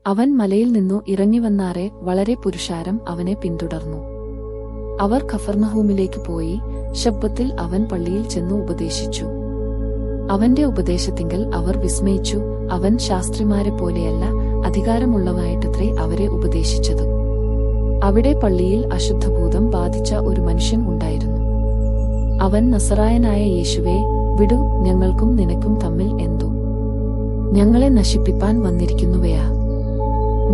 അവൻ മലയിൽ നിന്നു ഇറങ്ങിവന്നാറെ വളരെ പുരുഷാരം അവനെ പിന്തുടർന്നു. അവർ കഫർനഹൂമിലേക്ക് പോയി. ശബ്ബത്തിൽ അവൻ പള്ളിയിൽ ചെന്നു ഉപദേശിച്ചു. അവന്റെ ഉപദേശത്തിങ്കൽ അവർ വിസ്മയിച്ചു. അവൻ ശാസ്ത്രിമാരെ പോലെയല്ല, അധികാരമുള്ളവനായിട്ടത്രേ അവരെ ഉപദേശിച്ചത്. അവിടെ പള്ളിയിൽ അശുദ്ധഭൂതം ബാധിച്ച ഒരു മനുഷ്യൻ ഉണ്ടായിരുന്നു. അവൻ നസറായനായ യേശുവേ, വിടു, ഞങ്ങൾക്കും നിനക്കും തമ്മിൽ എന്തോ? ഞങ്ങളെ നശിപ്പിപ്പാൻ വന്നിരിക്കുന്നുവയാ?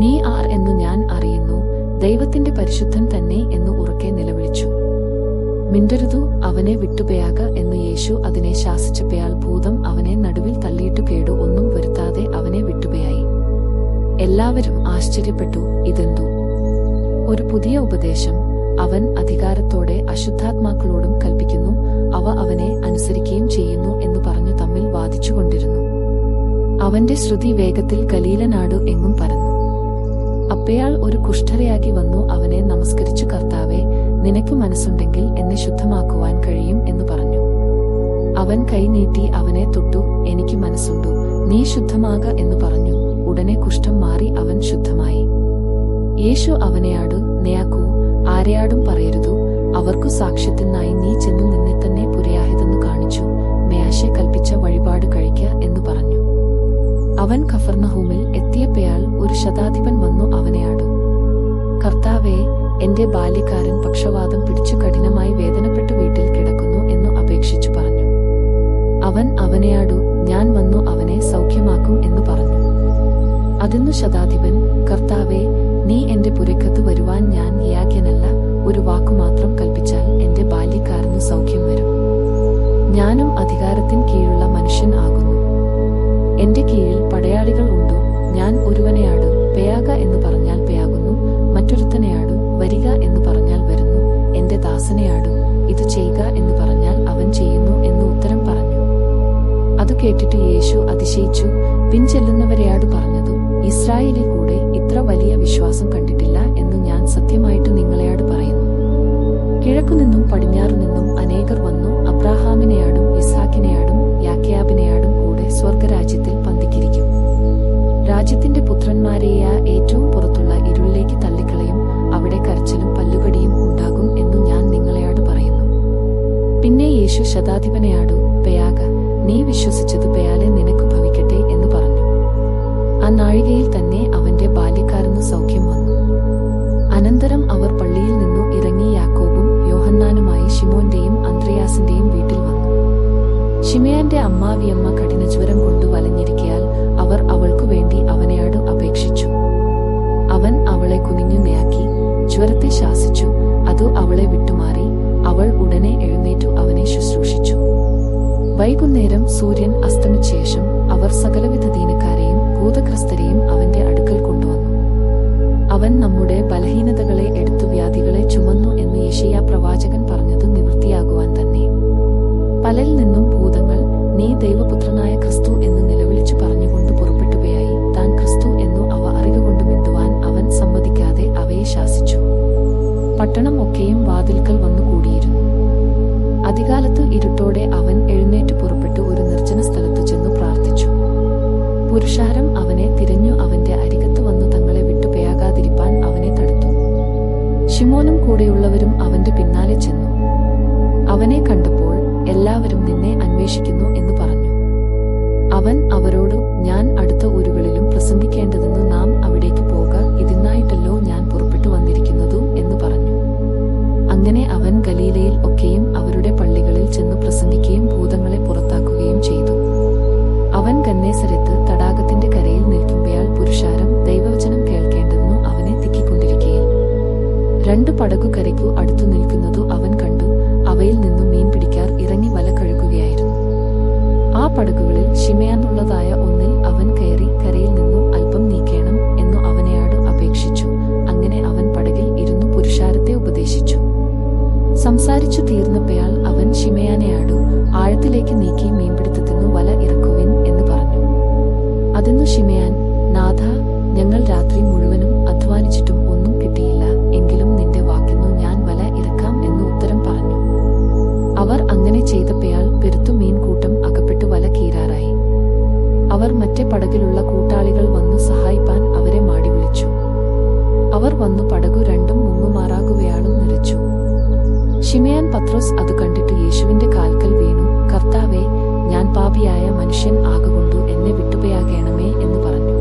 നീ ആർ എന്നു ഞാൻ അറിയുന്നു, ദൈവത്തിന്റെ പരിശുദ്ധൻ തന്നെ എന്നു ഉറക്കെ നിലവിളിച്ചു. മിണ്ടരുതു, അവനെ വിട്ടുപയാക എന്നു യേശു അതിനെ ശാസിച്ചപ്പയാൽ ഭൂതം അവനെ നടുവിൽ തള്ളിയിട്ടു കേടു ഒന്നും വരുത്താതെ അവനെ വിട്ടുപയായി. എല്ലാവരും ആശ്ചര്യപ്പെട്ടു, ഇതെന്തു ഒരു പുതിയ ഉപദേശം! അവൻ അധികാരത്തോടെ അശുദ്ധാത്മാക്കളോടും കൽപ്പിക്കുന്നു, അവ അവനെ അനുസരിക്കുകയും ചെയ്യുന്നു എന്നു പറഞ്ഞു തമ്മിൽ വാദിച്ചുകൊണ്ടിരുന്നു. അവന്റെ ശ്രുതി വേഗത്തിൽ ഗലീലനാടു എങ്ങും പരന്നു. അപ്പയാൾ ഒരു കുഷ്ഠരയാകി വന്നു അവനെ നമസ്കരിച്ചു, കർത്താവേ, നിനക്ക് മനസ്സുണ്ടെങ്കിൽ എന്നെ ശുദ്ധമാക്കുവാൻ കഴിയും എന്നു പറഞ്ഞു. അവൻ കൈ നീട്ടി അവനെ തൊട്ടു. എനിക്ക് മനസ്സുണ്ടു, നീ ശുദ്ധമാക എന്നു പറഞ്ഞു. ഉടനെ കുഷ്ഠം മാറി അവൻ ശുദ്ധമായി. യേശു അവനെയാടു, നെയാക്കൂ, ആരെയാടും പറയരുതു, അവർക്കു സാക്ഷ്യത്തിനായി നീ ചെന്നു നിന്നെ തന്നെ പുരയാഹിതെന്നു കാണിച്ചു. മേശെ കൽപ്പിച്ച വഴിപാട് കഴിക്ക എന്നു പറഞ്ഞു. അവൻ കഫർനഹൂമിൽ എത്തിയപ്പയാൽ ഒരു ശതാധിപൻ വന്നു അവനെയാടു, കർത്താവേ, എന്റെ ബാല്യക്കാരൻ പക്ഷവാതം പിടിച്ചു കഠിനമായി വേദനപ്പെട്ടു വീട്ടിൽ കിടക്കുന്നു എന്നു അപേക്ഷിച്ചു പറഞ്ഞു. അവൻ അവനെയാടു, ഞാൻ വന്നു അവനെ സൗഖ്യമാക്കും എന്നു പറഞ്ഞു. അതിന്നു ശതാധിപൻ, കർത്താവേ, നീ എന്റെ പുരക്കത്ത് വരുവാൻ ഞാൻ യോഗ്യനല്ല, ഒരു വാക്കുമാത്രം കൽപ്പിച്ചാൽ എന്റെ ബാല്യക്കാരനു സൗഖ്യം വരും. ഞാനും അധികാരത്തിൻ കീഴുള്ള മനുഷ്യൻ ആകുന്നു. എന്റെ കീഴിൽ പടയാളികൾ ഉണ്ടു. ഞാൻ ഒരുവനെയാടു, പെയാക എന്ന് പറഞ്ഞാൽ പെയാകുന്നു, മറ്റൊരുത്തനെയാടു, വരിക എന്ന് പറഞ്ഞാൽ വരുന്നു, എന്റെ ദാസനെയാടു, ഇത് ചെയ്യുക എന്ന് പറഞ്ഞാൽ അവൻ ചെയ്യുന്നു എന്ന് ഉത്തരം പറഞ്ഞു. അത് കേട്ടിട്ട് യേശു അതിശയിച്ചു. പിൻചെല്ലുന്നവരെയാടു പറഞ്ഞതു, ഇസ്രായേലിൽ കൂടെ ഇത്ര വലിയ വിശ്വാസം കണ്ടിട്ടില്ല എന്ന് ഞാൻ സത്യമായിട്ട് നിങ്ങളെയാടു പറയുന്നു. കിഴക്കുനിന്നും പടിഞ്ഞാറുനിന്നും അനേകർ വന്നു അബ്രാഹാമിനെയാടും ഇസ്ഹാക്കിനെയാടും യാക്കോബിനെയാടും കൂടെ സ്വർഗരാജ്യത്തിൽ പന്തിക്കിരിക്കും. രാജ്യത്തിന്റെ പുത്രന്മാരെയ ഏറ്റവും പുറത്തുള്ള ഇരുളിലേക്ക് തള്ളിക്കളയും, അവിടെ കരച്ചിലും പല്ലുകടിയും ഉണ്ടാകും എന്നു ഞാൻ നിങ്ങളെയാടു പറയുന്നു. പിന്നെ യേശു ശതാധിപനെയാടു, പെയാക, നീ വിശ്വസിച്ചത് പെയാലെ നിനക്ക് ഭവിക്കട്ടെ എന്ന് പറഞ്ഞു. ആ നാഴികയിൽ തന്നെ അവന്റെ ബാല്യക്കാരനു സൗഖ്യം വന്നു. അനന്തരം അവർ പള്ളിയിൽ നിന്നു ഇറങ്ങി യാക്കോബും യോഹന്നാനുമായി ശിമോന്റെയും അന്ത്രയാസിന്റെയും വീട്ടിൽ വന്നു. ശിമയോന്റെ അമ്മാവിയമ്മ കഠിനജ്വരം കൊണ്ടു വലഞ്ഞിരിക്കയാൽ അവർ അവൾക്കു വേണ്ടി അവനെയാടു അപേക്ഷിച്ചു. അവൻ അവളെ കുനിഞ്ഞു നെയാക്കി ജ്വരത്തെ ശാസിച്ചു. അതു അവളെ വിട്ടുമാറി. അവൾ ഉടനെ എഴുന്നേറ്റു അവനെ ശുശ്രൂഷിച്ചു. വൈകുന്നേരം സൂര്യൻ അസ്തമിച്ച ശേഷം അവർ സകലവിധ ദീനക്കാരെയും ഭൂതഗ്രസ്തരെയും അവന്റെ അടുക്കൽ കൊണ്ടുവന്നു. അവൻ നമ്മുടെ ബലഹീനതകളെ എടുത്തു വ്യാധികളെ ചുമന്നു എന്ന് യെശയ്യാ പ്രവാചകൻ പറഞ്ഞത് നിവൃത്തിയാകുവാൻ തന്നെ. പലരിൽ നിന്നും ഭൂതങ്ങൾ, നീ ദൈവപുത്രനായ ക്രിസ്തു എന്ന് നിലവിളിച്ചു പറഞ്ഞുകൊണ്ട് പുറപ്പെട്ടുകയായി. താൻ ക്രിസ്തു എന്നു അവ അറിവുകൊണ്ട് മിണ്ടുവാൻ അവൻ സമ്മതിക്കാതെ അവയെ ശാസിച്ചു. പട്ടണം ഒക്കെയും വാതിൽക്കൽ വന്നു കൂടിയിരുന്നു. അതികാലത്ത് ഇരുട്ടോടെ അവൻ എഴുന്നേറ്റ് പുറപ്പെട്ടു ഒരു നിർജ്ജന സ്ഥലത്തു ചെന്നു പ്രാർത്ഥിച്ചു. പുരുഷാരം അവനെ തിരഞ്ഞു അവന്റെ അരികത്ത് വന്നു തങ്ങളെ വിട്ടുപയാകാതിരിപ്പാൻ അവനെ തടുത്തു. ശിമോനും കൂടെയുള്ളവരും അവന്റെ പിന്നാലെ ചെന്നു. അവനെ കണ്ടപ്പോൾ എല്ലാവരും നിന്നെ അന്വേഷിക്കുന്നു എന്ന് പറഞ്ഞു. അവൻ അവരോട്, ഞാൻ അടുത്ത ഊരുകളിലും പ്രസംഗിക്കേണ്ടതെന്നു നാം അവിടേക്ക് പോക, ഇതിനായിട്ടല്ലോ ഞാൻ പുറപ്പെട്ടു വന്നിരിക്കുന്നതു എന്ന് പറഞ്ഞു. അങ്ങനെ അവൻ ഗലീലയിൽ ഒക്കെയും അവരുടെ പള്ളികളിൽ ചെന്നു പ്രസംഗിക്കുകയും ഭൂതങ്ങളെ പുറത്താക്കുകയും ചെയ്തു. അവൻ ഗന്നേസരത്ത് തടാകത്തിന്റെ കരയിൽ നിൽക്കുമ്പോൾ പുരുഷാരം ദൈവവചനം കേൾക്കേണ്ടതെന്നു അവനെ തിക്കിക്കൊണ്ടിരിക്കുകയിൽ 2 പടകു കരയ്ക്കു അടുത്തു നിൽക്കുന്നതു അവൻ കണ്ടു. അവയിൽ നിന്നു മീൻ പിടിക്കാർ ഇറങ്ങി വല കഴുകുകയായിരുന്നു. ആ പടകുകളിൽ ശിമയോനുള്ളതായ ഒന്നിൽ അവൻ കയറി കരയിൽ നിന്നു അല്പം നീക്കേണം എന്നു അവനെയാടു അപേക്ഷിച്ചു. അങ്ങനെ അവൻ പടകിൽ ഇരുന്നു പുരുഷാരത്തെ ഉപദേശിച്ചു. സംസാരിച്ചു തീർന്നപ്പോൾ അവൻ ശിമയോനെയാടു, ആഴത്തിലേക്ക് നീക്കി മീൻപിടുത്തത്തിനു വല ഇറക്കുവിൻ എന്ന് പറഞ്ഞു. അതിന്നു ശിമയോൻ, നാഥ, ഞങ്ങൾ രാത്രി മുഴുവനും അധ്വാനിച്ചിട്ടും ഒന്നും കിട്ടിയില്ല, എങ്കിലും നിന്റെ വാക്കിന്നു ഞാൻ വല ഇറക്കാം എന്ന് ഉത്തരം പറഞ്ഞു. അവർ അങ്ങനെ ചെയ്തപ്പോൾ പെരുത്തു മീൻകൂട്ടം അകപ്പെട്ടു വല കീറാറായി. അവർ മറ്റേ പടകിലുള്ള വന്നു പടകു രണ്ടും മുങ്ങുമാറാകുവയാളും നിറച്ചു. ശിമയോൻ പത്രോസ് അത് കണ്ടിട്ട് യേശുവിന്റെ കാൽക്കൽ വീണു, കർത്താവേ, ഞാൻ പാപിയായ മനുഷ്യൻ ആകകൊണ്ടു എന്നെ വിട്ടുപയാകേണമേ എന്ന് പറഞ്ഞു.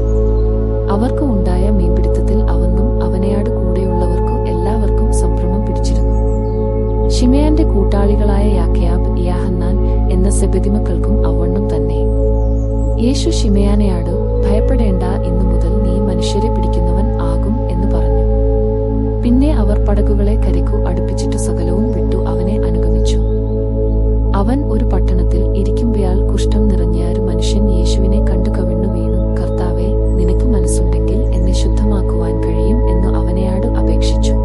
അവർക്ക് ഉണ്ടായ മീൻപിടുത്തത്തിൽ അവനും അവനെയാട് കൂടെയുള്ളവർക്കു എല്ലാവർക്കും സംഭ്രമം പിടിച്ചിരുന്നു. ശിമയോന്റെ കൂട്ടാളികളായ യാക്കോബ്, യോഹന്നാൻ എന്ന സെബെദിമക്കൾക്കും അവണ്ണം തന്നെ. യേശു ശിമയോനെയാട്, ഭയപ്പെടേണ്ട, ഇന്നു മുതൽ നീ മനുഷ്യരെ പിടിക്കുന്നവൻ ആകും എന്ന് പറഞ്ഞു. പിന്നെ അവർ പടകുകളെ കരയ്ക്കു അടുപ്പിച്ചിട്ട് സകലവും വിട്ടു അവനെ അനുഗമിച്ചു. അവൻ ഒരു പട്ടണത്തിൽ ഇരിക്കുമ്പോഴാൽ കുഷ്ഠം നിറഞ്ഞൊരു മനുഷ്യൻ യേശുവിനെ കണ്ടു കവിണ്ണു വീണു, കർത്താവേ, നിനക്ക് മനസ്സുണ്ടെങ്കിൽ എന്നെ ശുദ്ധമാക്കുവാൻ കഴിയും എന്ന് അവനെയാട് അപേക്ഷിച്ചു.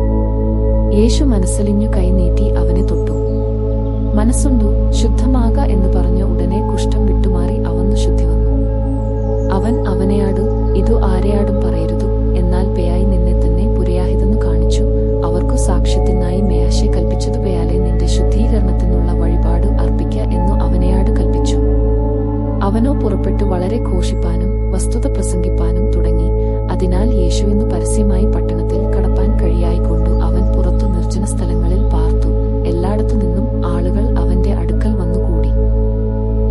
യേശു മനസ്സലിഞ്ഞു കൈ നീട്ടി അവനെ തൊട്ടു. മനസ്സുണ്ടു, ശുദ്ധമാക എന്ന് പറഞ്ഞ ഉടനെ കുഷ്ഠം വിട്ടുമാറി അവന്നു ശുദ്ധി വന്നു. അവൻ അവനെയാട്, ഇതു ആരെയാടും പറയരുതു, എന്നാൽ പേയായി നിന്നെ തന്നെ പുരയാഹിതെന്നു കാണിച്ചു. അവർക്കു സാക്ഷ്യത്തിനായി മേയാശെ കൽപ്പിച്ചതുപയാലെ നിന്റെ ശുദ്ധീകരണത്തിനുള്ള വഴിപാട് അർപ്പിക്ക എന്നു അവനെയാട് കൽപ്പിച്ചു. അവനോ പുറപ്പെട്ടു വളരെ ഘോഷിപ്പാനും വസ്തുത പ്രസംഗിപ്പാനും തുടങ്ങി. അതിനാൽ യേശുവിനു പരസ്യമായി പട്ടണത്തിൽ കടപ്പാൻ കഴിയായിക്കൊണ്ടു അവൻ പുറത്തു നിർജ്ജന സ്ഥലങ്ങളിൽ പാർത്തു. എല്ലായിടത്തു നിന്നും ആളുകൾ അവന്റെ അടുക്കൽ വന്നുകൂടി.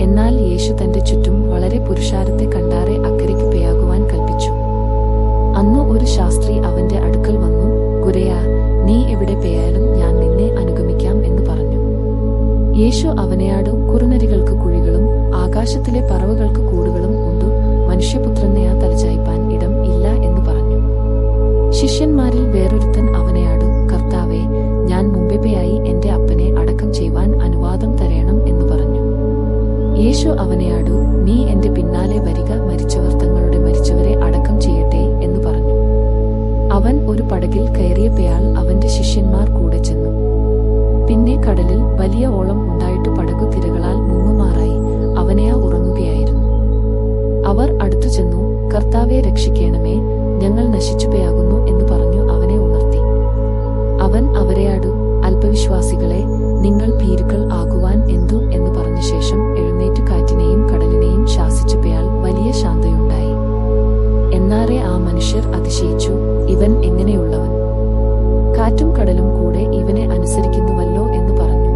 എന്നാൽ യേശു തന്റെ ചുറ്റും വളരെ പുരുഷാരത്തെ കണ്ടാറെ അക്കരയ്ക്ക് പേയാകുവാൻ കൽപ്പിച്ചു. അന്നു ഒരു ശാസ്ത്രി അവന്റെ അടുക്കൽ വന്നു, ഗുരയാ, നീ എവിടെ പേയാലും ഞാൻ നിന്നെ അനുഗമിക്കാം എന്ന് പറഞ്ഞു. യേശു അവനെയാട്, കുറുനരികൾക്ക് കുഴികളും ആകാശത്തിലെ പറവകൾക്ക് കൂടുകളും ഉണ്ട്, മനുഷ്യപുത്രനെയാ തലചായ്പാൻ ഇടം ഇല്ല എന്ന് പറഞ്ഞു. ശിഷ്യന്മാരിൽ വേറൊരുത്തൻ അവനെയാട്, കർത്താവേ, ഞാൻ മുമ്പേയായി എന്റെ അപ്പനെ അടക്കം ചെയ്യുവാൻ അനുവാദം തരേണം എന്ന് പറഞ്ഞു. യേശു അവനെയാട്, നീ എന്റെ പിന്നാലെ വരിക, മരിച്ചവർ തങ്ങളുടെ മരിച്ചവരെ അടക്കം ചെയ്യട്ടെ എന്ന് പറഞ്ഞു. അവൻ ഒരു പടകിൽ കയറിയപ്പോൾ അവന്റെ ശിഷ്യന്മാർ കൂടെ ചെന്നു. പിന്നെ കടലിൽ വലിയ ഓളം ഉണ്ടായിട്ട് പടകു തിരകളാൽ മുങ്ങുമാറായി, അവനെയാ ഉറങ്ങുകയായിരുന്നു. അവർ അടുത്തു ചെന്നു, കർത്താവെ, രക്ഷിക്കണമേ, ഞങ്ങൾ നശിച്ചുപോയാകുന്നു എന്ന് പറഞ്ഞു അവനെ ഉണർത്തി. അവൻ അവരെയാട്, അല്പവിശ്വാസികളെ, നിങ്ങൾ ഭീരുക്കൾ ആകുവാൻ എന്തു എന്ന് പറഞ്ഞ ശേഷം എഴുന്നേറ്റ് കാറ്റിനെയും കടലിനെയും ശാസിച്ചപ്പോൾ വലിയ ശാന്തയുണ്ടായി. എന്നാറെ ആ മനുഷ്യർ അതിശയിച്ചു, ഇവൻ എങ്ങനെയുള്ളവൻ, കാറ്റും കടലും കൂടെ ഇവനെ അനുസരിക്കുന്നുവല്ലോ എന്ന് പറഞ്ഞു.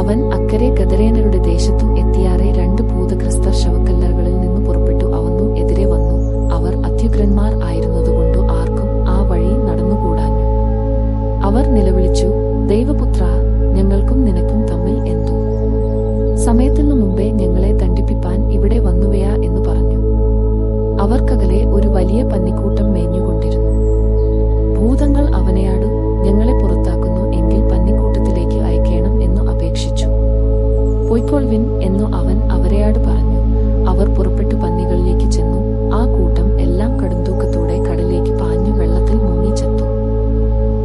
അവൻ അക്കരെ ഗദരേനരുടെ ദേശത്തു എത്തിയാറെ 2 ഭൂതഗ്രസ്തർ ശവക്കല്ലറുകളിൽ നിന്ന് പുറപ്പെട്ടു അവന്നു എതിരെ വന്നു. അവർ അത്യുഗ്രന്മാർ ആയിരുന്നതുകൊണ്ടു ആർക്കും ആ വഴി നടന്നുകൂടാഞ്ഞു. അവർ നിലവിളിച്ചു, ദൈവപുത്രാ, ഞങ്ങൾക്കും നിനക്കും തമ്മിൽ എന്തു? സമയത്തിനു മുമ്പേ ഞങ്ങളെ ദണ്ഡിപ്പിപ്പാൻ ഇവിടെ വന്നുവയാ എന്ന് പറഞ്ഞു. അവർക്കകലെ ഒരു വലിയ പന്നിക്കൂട്ടം മേഞ്ഞുകൊണ്ടിരുന്നു. ഭൂതങ്ങൾ അവനെയാട്, ഞങ്ങളെ പുറത്താക്കുന്നു എങ്കിൽ പന്നിക്കൂട്ടത്തിലേക്ക് അയക്കണം എന്നു അപേക്ഷിച്ചു. പൊയ്ക്കൊൾവിൻ എന്നു അവൻ അവരെയാട് പറഞ്ഞു. അവർ പുറപ്പെട്ടു പന്നികളിലേക്ക് ചെന്നു. ആ കൂട്ടം എല്ലാം കടുംതൂക്കത്തോടെ കടലിലേക്ക് പാഞ്ഞു വെള്ളത്തിൽ മുങ്ങി ചത്തു.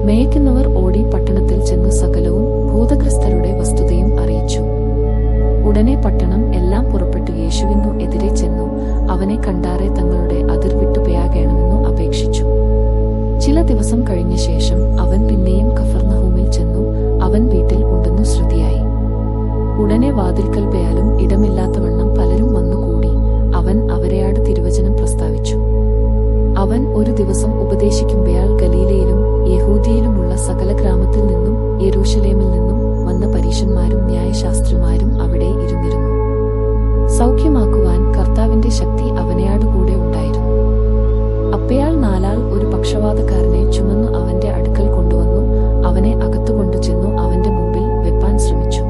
മേയ്ക്കുന്നവർ ഓടി പട്ടണത്തിൽ ചെന്നു സകലവും ഭൂതഗ്രസ്തരുടെ വസ്തുതയും അറിയിച്ചു. ഉടനെ പട്ടണം എല്ലാം പുറപ്പെട്ടു യേശുവിനു എതിരെ ചെന്നു അവനെ കണ്ടാറെ തങ്ങളുടെ അതിർ വിട്ടുപയാകണമെന്നു അപേക്ഷിച്ചു. ചില ദിവസം കഴിഞ്ഞ ശേഷം അവൻ പിന്നെയും കഫർന്നഹൂമിൽ ചെന്നു. അവൻ വീട്ടിൽ ഉണ്ടെന്നു ശ്രുതിയായി. ഉടനെ വാതിൽക്കൽ പേയാലും ഇടമില്ലാത്തവണ്ണം പലരും വന്നുകൂടി. അവൻ അവരെയാട് തിരുവചനം പ്രസ്താവിച്ചു. അവൻ ഒരു ദിവസം ഉപദേശിക്കുമ്പോൾ ഗലീലയിലും യഹൂദിയയിലുമുള്ള സകല ഗ്രാമത്തിൽ നിന്നും യെരൂശലേമിൽ നിന്നും വന്ന പരീശന്മാരും ന്യായശാസ്ത്രിമാരും അവിടെ ഇരുന്നിരുന്നു. സൗഖ്യമാക്കുവാൻ കർത്താവിന്റെ ശക്തി അവനെയാടുകൂടെ ഉണ്ടായിരുന്നു. അപ്പയാൾ 4 ആൾ ഒരു പക്ഷവാതക്കാരനെ ചുമന്നു അവന്റെ അടുക്കൽ കൊണ്ടുവന്നു. അവനെ അകത്തുകൊണ്ടു ചെന്നു അവന്റെ മുമ്പിൽ വെപ്പാൻ ശ്രമിച്ചു.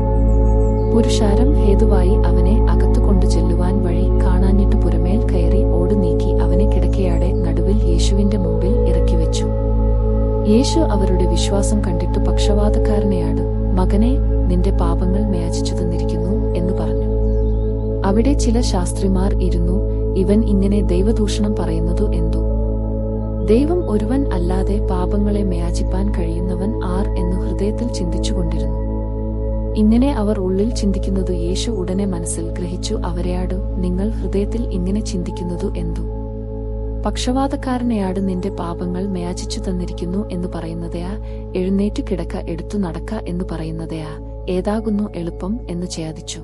പുരുഷാരം ഹേതുവായി അവനെ അകത്തുകൊണ്ടു ചെല്ലുവാൻ വഴി കാണാഞ്ഞിട്ട് പുറമേൽ കയറി ഓടു നീക്കി അവനെ കിടക്കയാടെ നടുവിൽ യേശുവിന്റെ മുമ്പിൽ ഇറക്കിവെച്ചു. യേശു അവരുടെ വിശ്വാസം കണ്ടിട്ടു പക്ഷവാതക്കാരനെയാട്, മകനെ, നിന്റെ പാപങ്ങൾ മോചിച്ചു തന്നിരിക്കുന്നു എന്ന് പറഞ്ഞു. അവിടെ ചില ശാസ്ത്രിമാർ ഇരുന്നു, ഇവൻ ഇങ്ങനെ ദൈവദൂഷണം പറയുന്നതു എന്തു? ദൈവം ഒരുവൻ അല്ലാതെ പാപങ്ങളെ മോചിപ്പാൻ കഴിയുന്നവൻ ആർ എന്നു ഹൃദയത്തിൽ ചിന്തിച്ചുകൊണ്ടിരുന്നു. ഇങ്ങനെ അവർ ഉള്ളിൽ ചിന്തിക്കുന്നതു യേശു ഉടനെ മനസ്സിൽ ഗ്രഹിച്ചു. അവരെയാട്, നിങ്ങൾ ഹൃദയത്തിൽ ഇങ്ങനെ ചിന്തിക്കുന്നതു എന്തു? പക്ഷവാതക്കാരനെയാട്, നിന്റെ പാപങ്ങൾ മോചിച്ചു തന്നിരിക്കുന്നു എന്ന് പറയുന്നതയാ, എഴുന്നേറ്റു കിടക്ക, എടുത്തു നടക്ക എന്ന് പറയുന്നതയാ, ഏതാകുന്നു എളുപ്പം എന്ന് ചോദിച്ചു.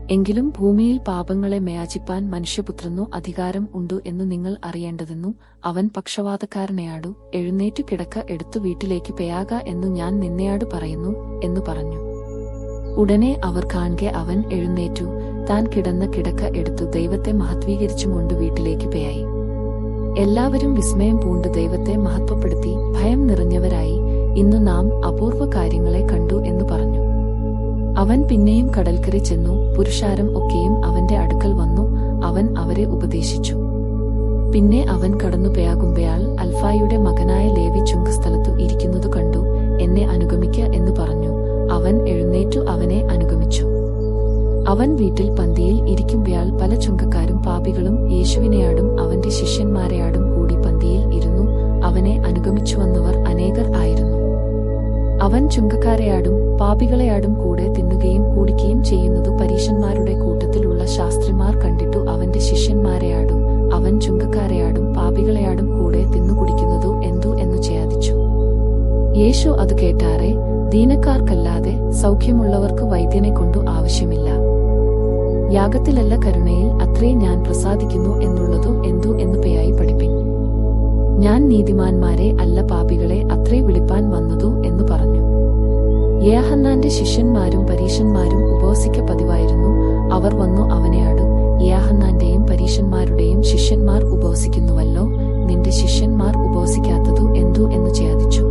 എങ്കിലും ഭൂമിയിൽ പാപങ്ങളെ മേയാചിപ്പാൻ മനുഷ്യപുത്രനു അധികാരം ഉണ്ടു എന്നു നിങ്ങൾ അറിയേണ്ടതെന്നു അവൻ പക്ഷവാതക്കാരനെയാടു എഴുന്നേറ്റു കിടക്ക എടുത്തു വീട്ടിലേക്ക് പെയാക എന്നു ഞാൻ നിന്നെയാടു പറയുന്നു എന്നു പറഞ്ഞു. ഉടനെ അവർ കാൺകെ അവൻ എഴുന്നേറ്റു താൻ കിടന്ന കിടക്ക എടുത്തു ദൈവത്തെ മഹത്വീകരിച്ചുകൊണ്ട് വീട്ടിലേക്ക് പെയായി. എല്ലാവരും വിസ്മയം പൂണ്ട് ദൈവത്തെ മഹത്വപ്പെടുത്തി ഭയം നിറഞ്ഞവരായി, ഇന്നു നാം അപൂർവ കാര്യങ്ങളെ കണ്ടു എന്നു പറഞ്ഞു. അവൻ പിന്നെയും കടൽക്കരെ ചെന്നു. പുരുഷാരം ഒക്കെയും അവന്റെ അടുക്കൽ വന്നു. അവൻ അവരെ ഉപദേശിച്ചു. പിന്നെ അവൻ കടന്നു പെയാകുമ്പയാൾ അൽഫായുടെ മകനായ ലേവി ചുങ്കസ്ഥലത്തു ഇരിക്കുന്നതു കണ്ടു. എന്നെ അനുഗമിക്ക എന്നു പറഞ്ഞു. അവൻ എഴുന്നേറ്റു അവനെ അനുഗമിച്ചു. അവൻ വീട്ടിൽ പന്തിയിൽ ഇരിക്കുമ്പയാൾ പല ചുങ്കക്കാരും പാപികളും യേശുവിനെയാടും അവന്റെ ശിഷ്യന്മാരെയാടും കൂടി പന്തിയിൽ ഇരുന്നു. അവനെ അനുഗമിച്ചു വന്നവർ അനേകർ ആയിരുന്നു. അവൻ ചുങ്കക്കാരെയാടും പാപികളെയാടും കൂടെ തിന്നുകയും കുടിക്കുകയും ചെയ്യുന്നതു പരീശന്മാരുടെ കൂട്ടത്തിലുള്ള ശാസ്ത്രിമാർ കണ്ടിട്ടു അവന്റെ ശിഷ്യന്മാരെയാടും അവൻ ചുങ്കക്കാരെയാടും പാപികളെയാടും കൂടെ തിന്നുകുടിക്കുന്നതു എന്തു എന്നു ചേദിച്ചു. യേശു അത് കേട്ടാറെ, ദീനക്കാർക്കല്ലാതെ സൗഖ്യമുള്ളവർക്ക് വൈദ്യനെ കൊണ്ടു ആവശ്യമില്ല. യാഗത്തിലല്ല കരുണയിൽ അത്രേ ഞാൻ പ്രസാദിക്കുന്നു എന്നുള്ളതു എന്തു എന്നു പെയായി പഠിപ്പിൻ. ഞാൻ നീതിമാന്മാരെ അല്ല പാപികളെ അത്രേ വിളിപ്പാൻ വന്നതു എന്നു പറഞ്ഞു. യോഹന്നാന്റെ ശിഷ്യന്മാരും പരീശന്മാരും ഉപവസിക്ക പതിവായിരുന്നു. അവർ വന്നു അവനെയാടും, യോഹന്നാന്റെയും പരീശന്മാരുടെയും ശിഷ്യന്മാർ ഉപവസിക്കുന്നുവല്ലോ, നിന്റെ ശിഷ്യന്മാർ ഉപവസിക്കാത്തതു എന്തു എന്നു ചേദിച്ചു.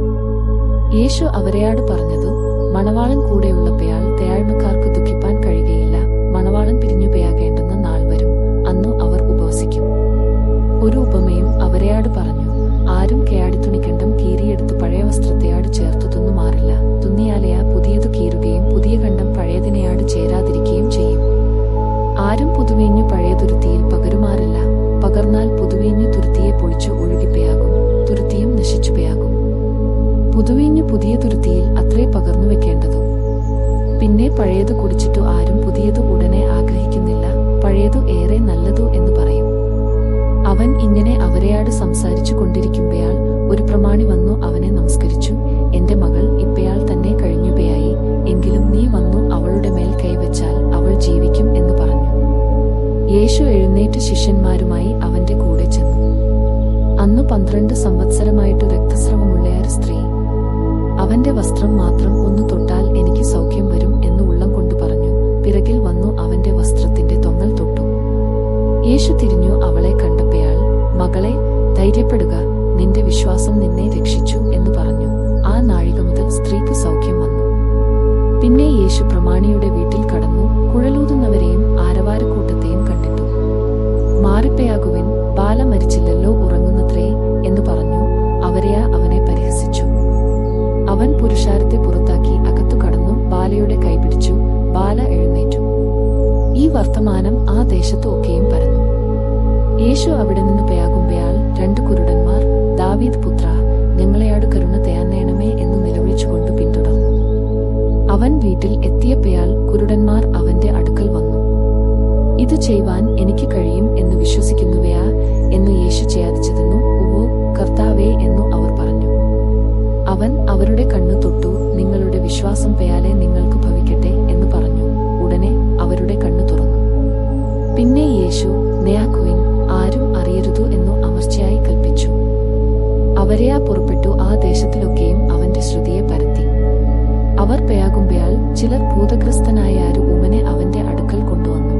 യേശു അവരെയാട് പറഞ്ഞതു, മണവാളൻ കൂടെയുള്ളപ്പയാൾ തേയാഴ്മക്കാർക്ക് ദുഃഖിപ്പാൻ കഴിയുകയില്ല. മണവാളൻ പിരിഞ്ഞു പെയാകേണ്ടുന്ന നാൾ വരും, അന്നു അവർ ഉപവസിക്കും. ഒരു ഉപമയും അവരെയാട് പറഞ്ഞു. ആരും കേയാടിത്തുണിക്കണ്ടം കീറിയെടുത്ത് പഴയ വസ്ത്രത്തെയാട് ചേർത്തു തുന്നുമാറില്ല. തുന്നിയാലെയാ പുതിയതു കീറുകയും പുതിയ കണ്ടം പഴയതിനെയാട് ചേരാതിരിക്കുകയും ചെയ്യും. ആരും പുതുവീഞ്ഞു പഴയ തുരുത്തിയിൽ പകരുമാറില്ല. പകർന്നാൽ പുതുവീഞ്ഞു തുരുത്തിയെ പൊളിച്ചു ഒഴുകിപ്പയാകും, തുരുത്തിയും നശിച്ചുപയാകും. പുതുവീഞ്ഞു പുതിയ തുരുത്തിയിൽ അത്രേ പകർന്നു വെക്കേണ്ടതു. പിന്നെ പഴയതു കുടിച്ചിട്ടു ആരും പുതിയതു ഉടനെ ആഗ്രഹിക്കുന്നില്ല, പഴയതു ഏറെ നല്ലതു എന്ന് പറയും. അവൻ ഇങ്ങനെ അവരെയാട് സംസാരിച്ചു കൊണ്ടിരിക്കുമ്പയാൾ ഒരു പ്രമാണി വന്നു അവനെ നമസ്കരിച്ചു. എന്റെ മകൾ ഇപ്പയാൾ തന്നെ കഴിഞ്ഞുപയായി, എങ്കിലും നീ വന്നു അവളുടെ മേൽ കൈവച്ചാൽ അവൾ ജീവിക്കും എന്ന് പറഞ്ഞു. യേശു എഴുന്നേറ്റ് ശിഷ്യന്മാരുമായി അവന്റെ കൂടെ ചെന്നു. അന്നു 12 സംവത്സരമായിട്ടു രക്തസ്രവമുള്ളയാർ സ്ത്രീ അവന്റെ വസ്ത്രം മാത്രം ഒന്നു തൊട്ടാൽ എനിക്ക് സൗഖ്യം വരും എന്ന് ഉള്ളം കൊണ്ടു പറഞ്ഞു. പിറകിൽ വന്നു അവന്റെ വസ്ത്രത്തിന്റെ തൊങ്ങൽ തൊട്ടു. യേശു തിരിഞ്ഞു അവളെ കണ്ടപ്പയാൾ, മകളെ, ധൈര്യപ്പെടുക, നിന്റെ വിശ്വാസം നിന്നെ രക്ഷിച്ചു എന്ന് പറഞ്ഞു. ആ നാഴിക മുതൽ സ്ത്രീക്ക് സൗഖ്യം വന്നു. പിന്നെ യേശു പ്രമാണിയുടെ വീട്ടിൽ കടന്നു. കുഴലൂതുന്നവരെയും ആരവാരക്കൂട്ടത്തെയും കണ്ടിട്ടു. മാറിപ്പയാകുവിൻ, ബാല മരിച്ചില്ലല്ലോ, ഉറങ്ങുന്നത്രേ എന്ന് പറഞ്ഞു. അവരെയാ അവനെ പരിഹസിച്ചു. അവൻ പുരുഷാരത്തെ പുറത്താക്കി അകത്തു കടന്നു ബാലയുടെ കൈപിടിച്ചു. ബാല എഴുന്നേറ്റു. ഈ വർത്തമാനം ആ ദേശത്തു ഒക്കെയും പരന്നു. യേശു അവിടെ നിന്ന് പെയാകുമ്പയാൾ 2 കുരുടന്മാർ, ദാവീദ് പുത്ര, ഞങ്ങളെയാടു കരുണ തേയാന്നേണമേ എന്ന് നിലവിളിച്ചുകൊണ്ട് പിന്തുടർന്നു. അവൻ വീട്ടിൽ എത്തിയപ്പയാൾ കുരുടന്മാർ അവന്റെ അടുക്കൽ വന്നു. ഇത് ചെയ്യുവാൻ എനിക്ക് കഴിയും എന്ന് വിശ്വസിക്കുന്നുവയാ എന്നു യേശു ചേദിച്ചതെന്നു. ഉവ്വോ കർത്താവേ എന്നു അവർ പറഞ്ഞു. അവൻ അവരുടെ കണ്ണു തൊട്ടു. നിങ്ങളുടെ വിശ്വാസം പെയാലെ നിങ്ങൾക്ക് ഭവിക്കട്ടെ എന്ന് പറഞ്ഞു. ഉടനെ അവരുടെ കണ്ണു തുറന്നു. പിന്നെ യേശു, നെയാക്കുവിൻ, ആരും അറിയരുതു എന്നു അമർച്ചയായി കൽപ്പിച്ചു. അവരെയാ പുറപ്പെട്ടു ആ ദേശത്തിലൊക്കെയും അവന്റെ ശ്രുതിയെ പരത്തി. അവർ പെയാകുമ്പയാൾ ചിലർ ഭൂതഗ്രസ്തനായ ഒരു ഊമനെ അവന്റെ അടുക്കൽ കൊണ്ടുവന്നു.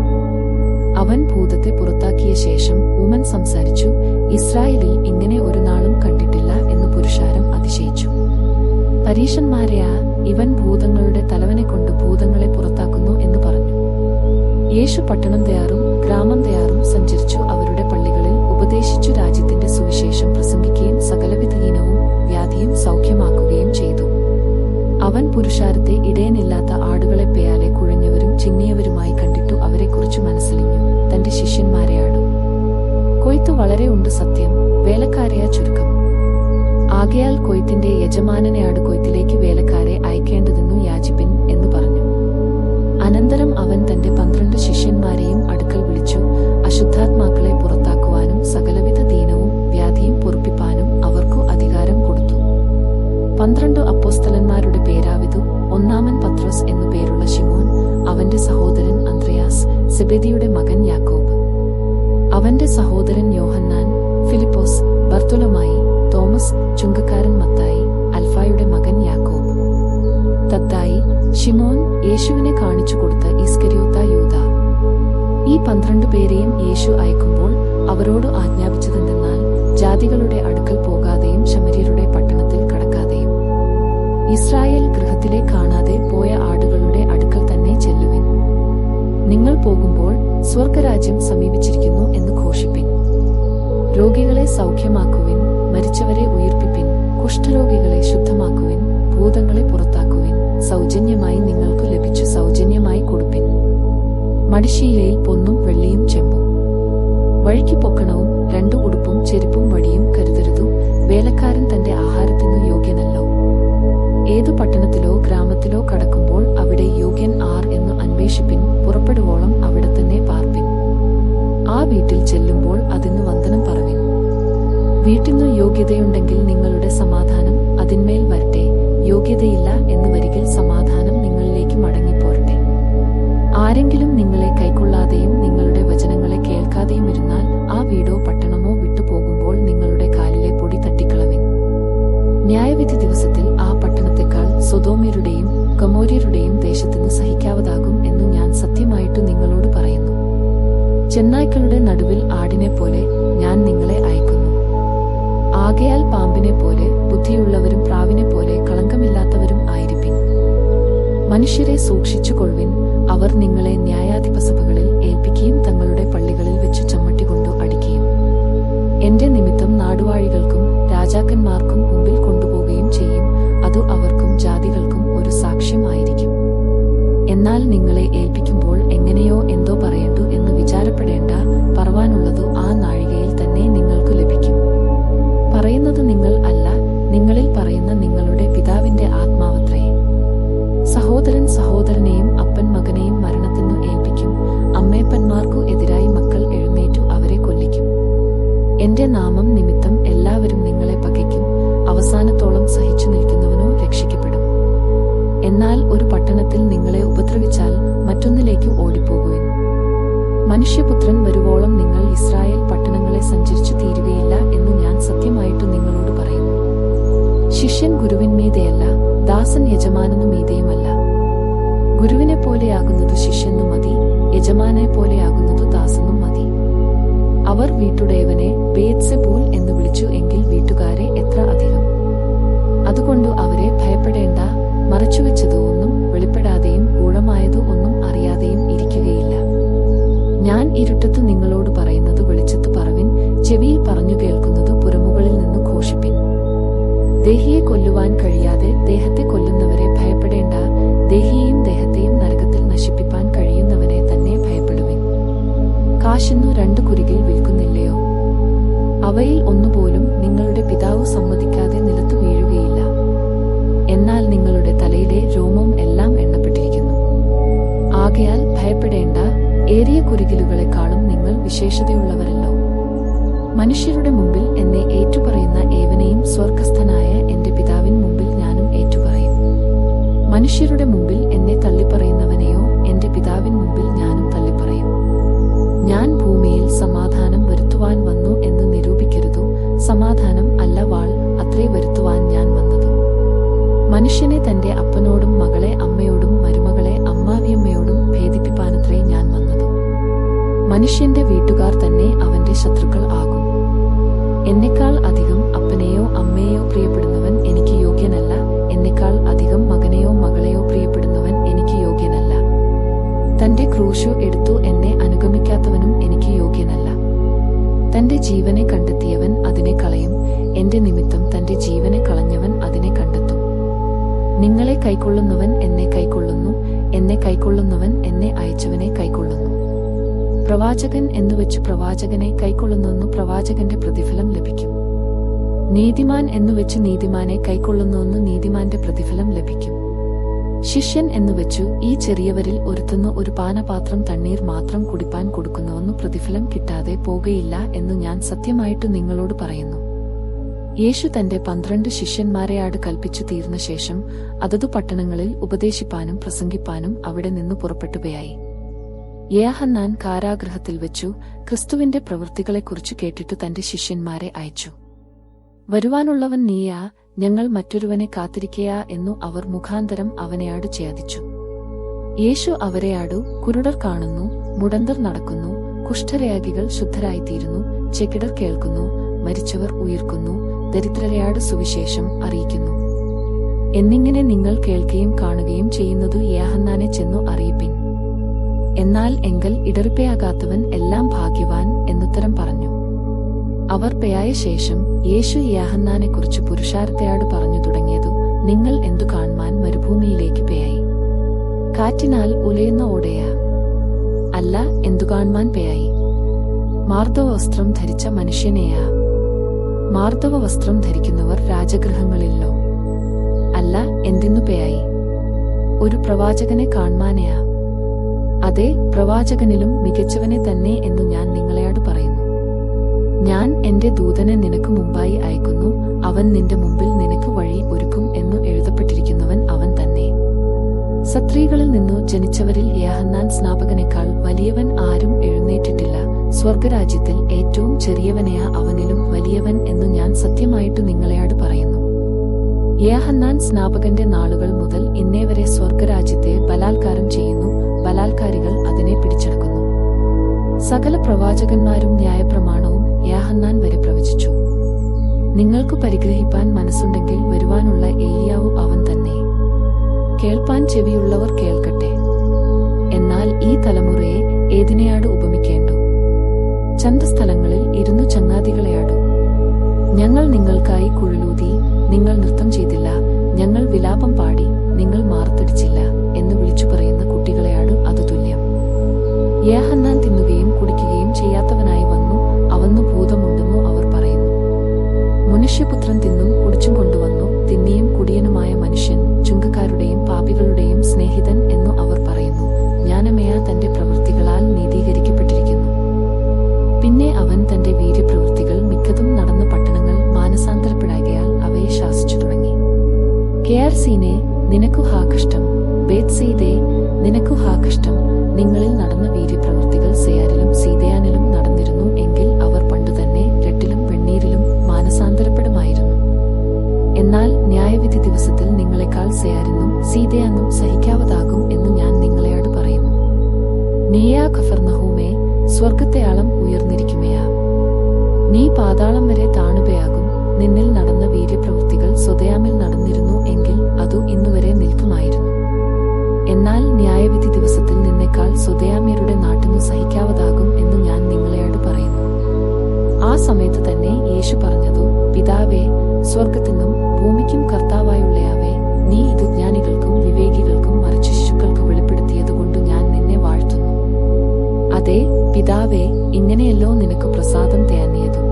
അവൻ ഭൂതത്തെ പുറത്താക്കിയ ശേഷം ഊമൻ സംസാരിച്ചു. ഇസ്രായേലിൽ ഇങ്ങനെ ഒരു നാളും കണ്ടിട്ടില്ല എന്ന് പുരുഷാരം അതിശയിച്ചു. പരീശന്മാരെയാ, ഇവൻ ഭൂതങ്ങളുടെ തലവനെ കൊണ്ട് ഭൂതങ്ങളെ പുറത്താക്കുന്നു എന്ന് പറഞ്ഞു. യേശു പട്ടണം തയ്യാറും ഗ്രാമം തയ്യാറും സഞ്ചരിച്ചു. അവരുടെ പള്ളികളിൽ ഉപദേശിച്ചു, രാജ്യത്തിന്റെ സുവിശേഷം പ്രസംഗിക്കുകയും സകലവിധ ഹീനവും വ്യാധിയും സൗഖ്യമാക്കുകയും ചെയ്തു. അവൻ പുരുഷാരത്തെ ഇടയനില്ലാത്ത ആടുകളെ പെയാലെ കുഴഞ്ഞവരും ചിന്നിയവരുമായി കണ്ടിട്ടു അവരെക്കുറിച്ചു മനസ്സിലിഞ്ഞു. തന്റെ ശിഷ്യന്മാരെയാടും, കൊയ്ത്തു വളരെ ഉണ്ട്, സത്യം, വേലക്കാരെയാ ചുരുക്കം. ആകയാൽ കൊയ്ത്തിന്റെ യജമാനനെയാട് കൊയ്ത്തിലേക്ക് വേലക്കാരെ അയക്കേണ്ടതെന്നു യാചിപ്പിൻ എന്ന് പറഞ്ഞു. അനന്തരം അവൻ തന്റെ 12 ശിഷ്യന്മാരെയും അടുക്കൽ വിളിച്ചു. അശുദ്ധാത്മാക്കളെ പുറത്താക്കുവാനും സകലവിധ ദീനവും വ്യാധിയും പൊറുപ്പിപ്പാനും അവർക്കു അധികാരം കൊടുത്തു. 12 അപ്പോസ്തലന്മാരുടെ പേരാവിതു. ഒന്നാമൻ പത്രോസ് എന്നു പേരുള്ള ശിമോൻ, അവന്റെ സഹോദരൻ അന്ത്രയാസ്, സെബെദിയുടെ മകൻ യാക്കോബ്, അവന്റെ സഹോദരൻ യോഹന്നാൻ, ഫിലിപ്പോസ്, ബർത്തുലമായി, തോമസ്, ചുങ്കക്കാരൻ മത്തായി, അൽഫായുടെ മകൻ യാക്കോബ്, തദ്ദായി, ശിമോൻ, യേശുവിനെ കാണിച്ചു കൊടുത്ത ഇസ്കര്യോത്ത യൂദാ. ഈ 12 പേരെയും യേശു അയക്കുമ്പോൾ അവരോട് ആജ്ഞാപിച്ചതെന്തെന്നാൽ, ജാതികളുടെ അടുക്കൽ പോകാതെയും ശമര്യരുടെ പട്ടണത്തിൽ കടക്കാതെയും ഇസ്രായേൽ ഗൃഹത്തിലെ കാണാതെ പോയ ആടുകളുടെ അടുക്കൽ തന്നെ ചെല്ലുവിൻ. നിങ്ങൾ പോകുമ്പോൾ സ്വർഗരാജ്യം സമീപിച്ചിരിക്കുന്നു എന്ന് ഘോഷിപ്പിൻ. രോഗികളെ സൗഖ്യമാക്കുവിൻ, മരിച്ചവരെ ഉയിർപ്പിപ്പിൻ, കുഷ്ഠരോഗികളെ ശുദ്ധമാക്കുവിൻ, ഭൂതങ്ങളെ പുറത്താക്കുവിൻ, സൗജന്യമായി നിങ്ങൾക്ക് ലഭിച്ചു സൗജന്യമായി കൊടുപ്പിൻ. മടിശീലയിൽ പൊന്നും വെള്ളിയും ചെമ്പും, വഴിക്ക് പൊക്കണവും 2 ഉടുപ്പും ചെരുപ്പും വടിയും കരുതരുതു. വേലക്കാരൻ തന്റെ ആഹാരത്തിനു യോഗ്യനല്ലോ. ഏതു പട്ടണത്തിലോ ഗ്രാമത്തിലോ കടക്കുമ്പോൾ അവിടെ യോഗ്യൻ ആർ എന്നു അന്വേഷിപ്പിൻ. പുറപ്പെടുവോളം അവിടെ തന്നെ പാർപ്പിൻ. ആ വീട്ടിൽ ചെല്ലുമ്പോൾ അതിനു വന്ദനം പറവിൻ. വീട്ടിനു യോഗ്യതയുണ്ടെങ്കിൽ നിങ്ങളുടെ സമാധാനം അതിന്മേൽ വരട്ടെ. യോഗ്യതയില്ല എന്ന് വരികിൽ സമാധാനം നിങ്ങളിലേക്ക് മടങ്ങിപ്പോരട്ടെ. ആരെങ്കിലും നിങ്ങളെ കൈക്കൊള്ളാതെയും നിങ്ങളുടെ വചനങ്ങളെ കേൾക്കാതെയും ഇരുന്നാൽ ആ വീടോ പട്ടണമോ വിട്ടുപോകുമ്പോൾ നിങ്ങളുടെ കാലിലെ പൊടി തട്ടിക്കളവിൻ. ന്യായവിധി ദിവസത്തിൽ ആ പട്ടണത്തെക്കാൾ സൊദോമ്യരുടെയും ഗൊമോര്യരുടെയും ദേശത്തിന് സഹിക്കാവതാകും എന്ന് ഞാൻ സത്യമായിട്ടു നിങ്ങളോട് പറയുന്നു. ചെന്നായ്ക്കളുടെ നടുവിൽ ആടിനെപ്പോലെ ഞാൻ നിങ്ങളെ അയക്കുന്നു. ആകയാൽ പാമ്പിനെ പോലെ ബുദ്ധിയുള്ളവരും പ്രാവിനെപ്പോലെ കളങ്കമില്ലാത്തവരും ആയിരിപ്പിൻ. മനുഷ്യരെ സൂക്ഷിച്ചുകൊള്ളുവിൻ. അവർ നിങ്ങളെ ന്യായാധിപസഭകളിൽ ഏൽപ്പിക്കുകയും തങ്ങളുടെ പള്ളികളിൽ വെച്ചു ചമ്മട്ടികൊണ്ടു അടിക്കുകയും എന്റെ നിമിത്തം നാടുവാഴികൾക്കും രാജാക്കന്മാർക്കും മുമ്പിൽ കൊണ്ടുപോവുകയും ചെയ്യും. അതു അവർക്കും ജാതികൾക്കും ഒരു സാക്ഷ്യമായിരിക്കും. എന്നാൽ നിങ്ങളെ ഏൽപ്പിക്കുമ്പോൾ എങ്ങനെയോ എന്തോ പറയേണ്ടു എന്ന് വിചാരപ്പെടേണ്ട. പറവാനുള്ളതു ആ നാഴികയിൽ തന്നെ നിങ്ങൾക്ക് ലഭിക്കും. പറയുന്നത് നിങ്ങൾ അല്ല, നിങ്ങളിൽ പറയുന്ന നിങ്ങളുടെ പിതാവിന്റെ ആത്മാവത്രേ. സഹോദരൻ സഹോദരനെയും അപ്പൻ മകനെയും മരണത്തിനു ഏൽപ്പിക്കും. അമ്മയപ്പന്മാർക്കു എതിരായി മക്കൾ എഴുന്നേറ്റു അവരെ കൊല്ലിക്കും. എന്റെ നാമം നിമിത്തം എല്ലാവരും നിങ്ങളെ പകയ്ക്കും. അവസാനത്തോളം സഹിച്ചു നിൽക്കുന്നവനോ രക്ഷിക്കപ്പെടും. എന്നാൽ ഒരു പട്ടണത്തിൽ നിങ്ങളെ ഉപദ്രവിച്ചാൽ മറ്റൊന്നിലേക്ക് ഓടിപ്പോകുവിൻ. മനുഷ്യപുത്രൻ വരുവോളം നിങ്ങൾ ഇസ്രായേൽ പട്ടണങ്ങളെ സഞ്ചരിച്ചു തീരുകയില്ല എന്ന് ഞാൻ സത്യമായിട്ടു നിങ്ങളോട് പറയുന്നു. ശിഷ്യൻ ഗുരുവിന്മീതെയല്ല, ദാസൻ യജമാനനു മീതെയുമല്ല. ഗുരുവിനെ പോലെയാകുന്നത് ശിഷ്യനു മതി, യജമാനെ പോലെയാകുന്നത് ദാസനും മതി. അവർ വീട്ടുടയവനെ ബേത്സെബൂൽ എന്ന് വിളിച്ചു എങ്കിൽ വീട്ടുകാരെ എത്ര അധികം. അതുകൊണ്ടു അവരെ ഭയപ്പെടേണ്ട. മറച്ചുവെച്ചത് ഒന്നും വെളിപ്പെടാതെയും ഗൂഢമായതു ഒന്നും അറിയാതെയും ഇരിക്കുകയില്ല. ഞാൻ ഇരുട്ടത്തു നിങ്ങളോട് പറയുന്നത് വെളിച്ചത്തു പറവിൻ. ചെവിയിൽ പറഞ്ഞു കേൾക്കുന്നത് പുറമുകളിൽ നിന്നു ഘോഷിപ്പിൻ. ദേഹിയെ കൊല്ലുവാൻ കഴിയാതെ ദേഹത്തെ കൊല്ലുന്നവരെ ഭയപ്പെടേണ്ട. ദേഹിയെയും ദേഹത്തെയും നരകത്തിൽ നശിപ്പിപ്പാൻ കഴിയുന്നവനെ തന്നെ ഭയപ്പെടുവിൻ. കാശിന്നു 2 കുരികിൽ വിൽക്കുന്നില്ലയോ? അവയിൽ ഒന്നുപോലും നിങ്ങളുടെ പിതാവ് സമ്മതിക്കാതെ നിലത്തു വീഴുകയില്ല. എന്നാൽ നിങ്ങളുടെ തലയിലെ രോമം എല്ലാം എണ്ണപ്പെട്ടിരിക്കുന്നു. ആകയാൽ ഭയപ്പെടേണ്ട. ഏറിയ കുരികിലുകളെക്കാളും നിങ്ങൾ വിശേഷതയുള്ളവരല്ലോ. മനുഷ്യരുടെ മുമ്പിൽ എന്നെ ഏറ്റുപറയുന്ന ഏവനെയും സ്വർഗസ്ഥനായ എന്റെ പിതാവിൻ മുമ്പിൽ ഞാനും ഏറ്റുപറയും. മനുഷ്യരുടെ മുമ്പിൽ എന്നെ തള്ളിപ്പറയുന്നവനെയോ എന്റെ പിതാവിൻ മുമ്പിൽ ഞാനും തള്ളിപ്പറയും. ഞാൻ ഭൂമിയിൽ സമാധാനം വരുത്തുവാൻ വന്നു എന്ന് നിരൂപിക്കരുതു. സമാധാനം അല്ല, വാൾ അത്രേ വരുത്തുവാൻ ഞാൻ വന്നത്. മനുഷ്യനെ തന്റെ അപ്പനോടും മകളെ അമ്മയോടും മരുമകളെ അമ്മാവിയമ്മയോടും ഭേദിപ്പിപ്പാനത്രേ ഞാൻ വന്നത്. മനുഷ്യന്റെ വീട്ടുകാർ തന്നെ അവന്റെ ശത്രുക്കൾ ആകും. എന്നെക്കാൾ അധികം അപ്പനെയോ അമ്മയെയോ പ്രിയപ്പെടുന്നവൻ എനിക്ക് യോഗ്യനല്ല. എന്നെക്കാൾ അധികം മകനെയോ മകളെയോ പ്രിയപ്പെടുന്നവൻ എനിക്ക് യോഗ്യനല്ല. തന്റെ ക്രൂശു എടുത്തു എന്നെ അനുഗമിക്കാത്തവനും എനിക്ക് യോഗ്യനല്ല. തന്റെ ജീവനെ കണ്ടെത്തിയവൻ അതിനെ കളയും. എന്റെ നിമിത്തം തന്റെ ജീവനെ കളഞ്ഞവൻ അതിനെ കണ്ടെത്തും. നിങ്ങളെ കൈക്കൊള്ളുന്നവൻ എന്നെ കൈക്കൊള്ളുന്നു, എന്നെ കൈക്കൊള്ളുന്നവൻ എന്നെ അയച്ചവനെ കൈക്കൊള്ളുന്നു. പ്രവാചകൻ എന്നുവെച്ചു പ്രവാചകനെ കൈക്കൊള്ളുന്നുവെന്നു പ്രവാചകന്റെ പ്രതിഫലം ലഭിക്കും. നീതിമാൻ എന്നുവെച്ചു നീതിമാനെ കൈക്കൊള്ളുന്നുവെന്നു നീതിമാന്റെ പ്രതിഫലം ലഭിക്കും. ശിഷ്യൻ എന്നുവെച്ചു ഈ ചെറിയവരിൽ ഒരുത്തന്നു ഒരു പാനപാത്രം തണ്ണീർ മാത്രം കുടിപ്പാൻ കൊടുക്കുന്നുവെന്നു പ്രതിഫലം കിട്ടാതെ പോകുകയില്ല എന്നു ഞാൻ സത്യമായിട്ടു നിങ്ങളോട് പറയുന്നു. യേശു തന്റെ 12 ശിഷ്യന്മാരെയാട് കൽപ്പിച്ചു തീർന്ന ശേഷം അതതു പട്ടണങ്ങളിൽ ഉപദേശിപ്പാനും പ്രസംഗിപ്പാനും അവിടെ നിന്നു പുറപ്പെട്ടുകയായി. യോഹന്നാൻ കാരാഗൃഹത്തിൽ വെച്ചു ക്രിസ്തുവിന്റെ പ്രവൃത്തികളെക്കുറിച്ച് കേട്ടിട്ടു തന്റെ ശിഷ്യന്മാരെ അയച്ചു. വരുവാനുള്ളവൻ നീയാ, ഞങ്ങൾ മറ്റൊരുവനെ കാത്തിരിക്കയാ എന്നു അവർ മുഖാന്തരം അവനെയാടു ചേദിച്ചു. യേശു അവരെയാടു, കുരുടർ കാണുന്നു, മുടന്തർ നടക്കുന്നു, കുഷ്ഠരോഗികൾ ശുദ്ധരായിത്തീരുന്നു, ചെകിടർ കേൾക്കുന്നു, മരിച്ചവർ ഉയിർക്കുന്നു, ദരിദ്രരെയാടു സുവിശേഷം അറിയിക്കുന്നു എന്നിങ്ങനെ നിങ്ങൾ കേൾക്കുകയും കാണുകയും ചെയ്യുന്നതു യോഹന്നാനെ ചെന്നു അറിയിപ്പിൻ. എന്നാൽ എങ്കൽ ഇടറിപ്പയാകാത്തവൻ എല്ലാം ഭാഗ്യവാൻ എന്നുത്തരം പറഞ്ഞു. അവർ പെയായ ശേഷം യേശു യോഹന്നാനെക്കുറിച്ച് പുരുഷാരത്തെയാടു പറഞ്ഞു തുടങ്ങിയതു, നിങ്ങൾ എന്തു കാൺമാൻ മരുഭൂമിയിലേക്ക് പെയായി? കാറ്റിനാൽ ഉലയുന്ന ഓടയാ? അല്ല, എന്തു കാൺമാൻ പെയായി? മാർദ്ദവ വസ്ത്രം ധരിച്ച മനുഷ്യനെയാ? മാർദ്ദവ വസ്ത്രം ധരിക്കുന്നവർ രാജഗൃഹങ്ങളിലോ? അല്ല, എന്തിനു പെയായി? ഒരു പ്രവാചകനെ കാൺമാനെയാ? അതെ, പ്രവാചകനിലും മികച്ചവനെ തന്നെ എന്നു ഞാൻ നിങ്ങളെയാടു പറയുന്നു. ഞാൻ എന്റെ ദൂതനെ നിനക്ക് മുമ്പായി അയക്കുന്നു, അവൻ നിന്റെ മുമ്പിൽ നിനക്ക് വഴി ഒരുക്കും എന്നു എഴുതപ്പെട്ടിരിക്കുന്നവൻ അവൻ തന്നെ. സത്രീകളിൽ നിന്നു ജനിച്ചവരിൽ യോഹന്നാൻ സ്നാപകനേക്കാൾ വലിയവൻ ആരും എഴുന്നേറ്റിട്ടില്ല. സ്വർഗരാജ്യത്തിൽ ഏറ്റവും ചെറിയവനെയാ അവനിലും വലിയവൻ എന്നു ഞാൻ സത്യമായിട്ടു നിങ്ങളെയാടു പറയുന്നു. യോഹന്നാൻ സ്നാപകന്റെ നാളുകൾ മുതൽ ഇന്നേവരെ സ്വർഗരാജ്യത്തെ ബലാത്കാരം ചെയ്യുന്നു, ബലാത്കാരികൾ അതിനെ പിടിച്ചെടുക്കുന്നു. സകല പ്രവാചകന്മാരും ന്യായപ്രമാണവും യോഹന്നാൻ വരെ പ്രവചിച്ചു. നിങ്ങൾക്ക് പരിഗ്രഹിപ്പാൻ മനസ്സുണ്ടെങ്കിൽ വരുവാനുള്ള ഏലിയാവു അവൻ തന്നെ. കേൾപ്പാൻ ചെവിയുള്ളവർ കേൾക്കട്ടെ. എന്നാൽ ഈ തലമുറയെ ഏതിനെയാടു ഉപമിക്കേണ്ടു? ചന്തസ്ഥലങ്ങളിൽ ഇരുന്നു ചങ്ങാതികളെയാടു. ഞങ്ങൾ നിങ്ങൾക്കായി കുഴലൂതി, നിങ്ങൾ നൃത്തം ചെയ്തില്ല, ഞങ്ങൾ വിലാപം പാടി, നിങ്ങൾ മാർത്തടിച്ചില്ല എന്ന് വിളിച്ചു പറയുന്ന കുട്ടികളെയാടു അതു തുല്യം. യോഹന്നാൻ തിന്നുകയും കുടിക്കുകയും ചെയ്യാത്തവനായി വന്നു, അവന്നു ഭൂതമുണ്ടെന്നു അവർ പറയുന്നു. മനുഷ്യപുത്രൻ തിന്നും കുടിച്ചും കൊണ്ടുവന്നു, തിന്നിയും കുടിയനുമായ മനുഷ്യൻ ചുങ്കക്കാരുടെയും പാപികളുടെയും സ്നേഹിതൻ എന്നു അവർ പറയുന്നു. ജ്ഞാനമേയ തന്റെ പ്രവൃത്തികളാൽ നീതീകരിക്കപ്പെട്ടിരിക്കുന്നു. പിന്നെ അവൻ തന്റെ വീര്യപ്രവൃത്തികൾ മിക്കതും നടന്ന പട്ടണങ്ങൾ മാനസാന്തരപ്പെടാകയാൽ അവയെ ശാസിച്ചു തുടങ്ങി. കെയാർസീനെ, നിനക്കു ഹാ കഷ്ടം! ബേത്സയിദേ, നിനക്കു ഹാ കഷ്ടം! നിങ്ങളിൽ നടന്ന വീര്യപ്രവൃത്തികൾ സെയാരിലും സീദയാനിലും നടന്നിരുന്നു എങ്കിൽ അവർ പണ്ടുതന്നെ രട്ടിലും വെണ്ണീരിലും മാനസാന്തരപ്പെടുമായിരുന്നു. എന്നാൽ ന്യായവിധി ദിവസത്തിൽ നിങ്ങളെക്കാൾ സെയാരിന്നും സീദയാനും സഹിക്കാവതാകും എന്ന് ഞാൻ നിങ്ങളെയാടു പറയുന്നു. നീയാ കഫർന്നഹൂമേ, സ്വർഗത്തെ ആളം ഉയർന്നിരിക്കുമയാ? നീ പാതാളം വരെ താണുകയാകും. നിന്നിൽ നടന്ന വീര്യപ്രവൃത്തികൾ സൊദയാമിൽ നടന്നിരുന്നു എങ്കിൽ അതു ഇന്നുവരെ നിൽക്കുമായിരുന്നു. എന്നാൽ ന്യായവിധി ദിവസത്തിൽ നിന്നെക്കാൾ സൊദയാമ്യരുടെ നാട്ടിനു സഹിക്കാവതാകും എന്ന് ഞാൻ നിങ്ങളെയാടു പറയുന്നു. ആ സമയത്ത് തന്നെ യേശു പറഞ്ഞതു, പിതാവേ, സ്വർഗത്തിനും ഭൂമിക്കും കർത്താവായുള്ളയാവേ, നീ ഇത് ജ്ഞാനികൾക്കും വിവേകികൾക്കും മറിച്ച് ശിശുക്കൾക്ക് വെളിപ്പെടുത്തിയതുകൊണ്ടു ഞാൻ നിന്നെ വാഴ്ത്തുന്നു. അതെ പിതാവേ, ഇങ്ങനെയല്ലോ നിനക്ക് പ്രസാദം തോന്നിയതു.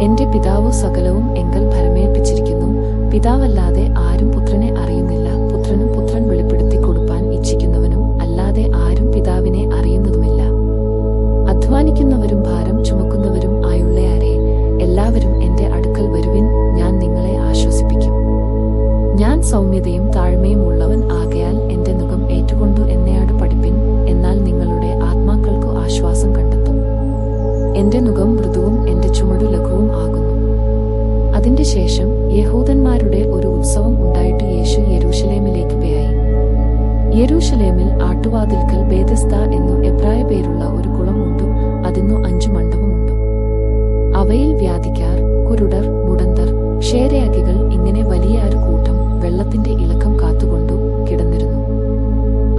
എന്റെ പിതാവു സകലവും എങ്കൽ ഭരമേൽപ്പിച്ചിരിക്കുന്നു. പിതാവല്ലാതെ ആരും പുത്രനെ അറിയുന്നില്ല, പുത്രനും പുത്രൻ വെളിപ്പെടുത്തി കൊടുപ്പാൻ ഇച്ഛിക്കുന്നവനും അല്ലാതെ ആരും പിതാവിനെ അറിയുന്നതുമില്ല. അധ്വാനിക്കുന്നവരും ഭാരം ചുമക്കുന്നവരും ആയുള്ളയാരെ, എല്ലാവരും എന്റെ അടുക്കൽ വരുവിൻ, ഞാൻ നിങ്ങളെ ആശ്വസിപ്പിക്കും. ഞാൻ സൗമ്യതയും താഴ്മയും ഉള്ളവൻ ആകയാൽ എന്റെ നുകം ഏറ്റുകൊണ്ടു എന്നെയാടു പഠിപ്പിൻ, എന്നാൽ നിങ്ങളുടെ ആത്മാക്കൾക്കു ആശ്വാസം കണ്ടെത്തും. എന്റെ നുകം മൃദുവും എന്റെ ചുമടു ലഘുവും ആകുന്നു. അതിന്റെ ശേഷം യഹൂദന്മാരുടെ ഒരു ഉത്സവം ഉണ്ടായിട്ട് യേശു യെരൂശലേമിലേക്ക് പോയി. യെരൂശലേമിൽ ആട്ടുവാതിൽക്കൽ ബേഥസ്ദ എന്നു എബ്രായ പേരുള്ള ഒരു കുളം ഉണ്ടു. അതിന്നു 5 മണ്ഡപമുണ്ടു. അവയിൽ വ്യാധിക്കാർ, കുരുടർ, മുടന്തർ, ക്ഷയരോഗികൾ ഇങ്ങനെ വലിയ ഒരു കൂട്ടം വെള്ളത്തിന്റെ ഇളക്കം കാത്തുകൊണ്ടു കിടന്നിരുന്നു.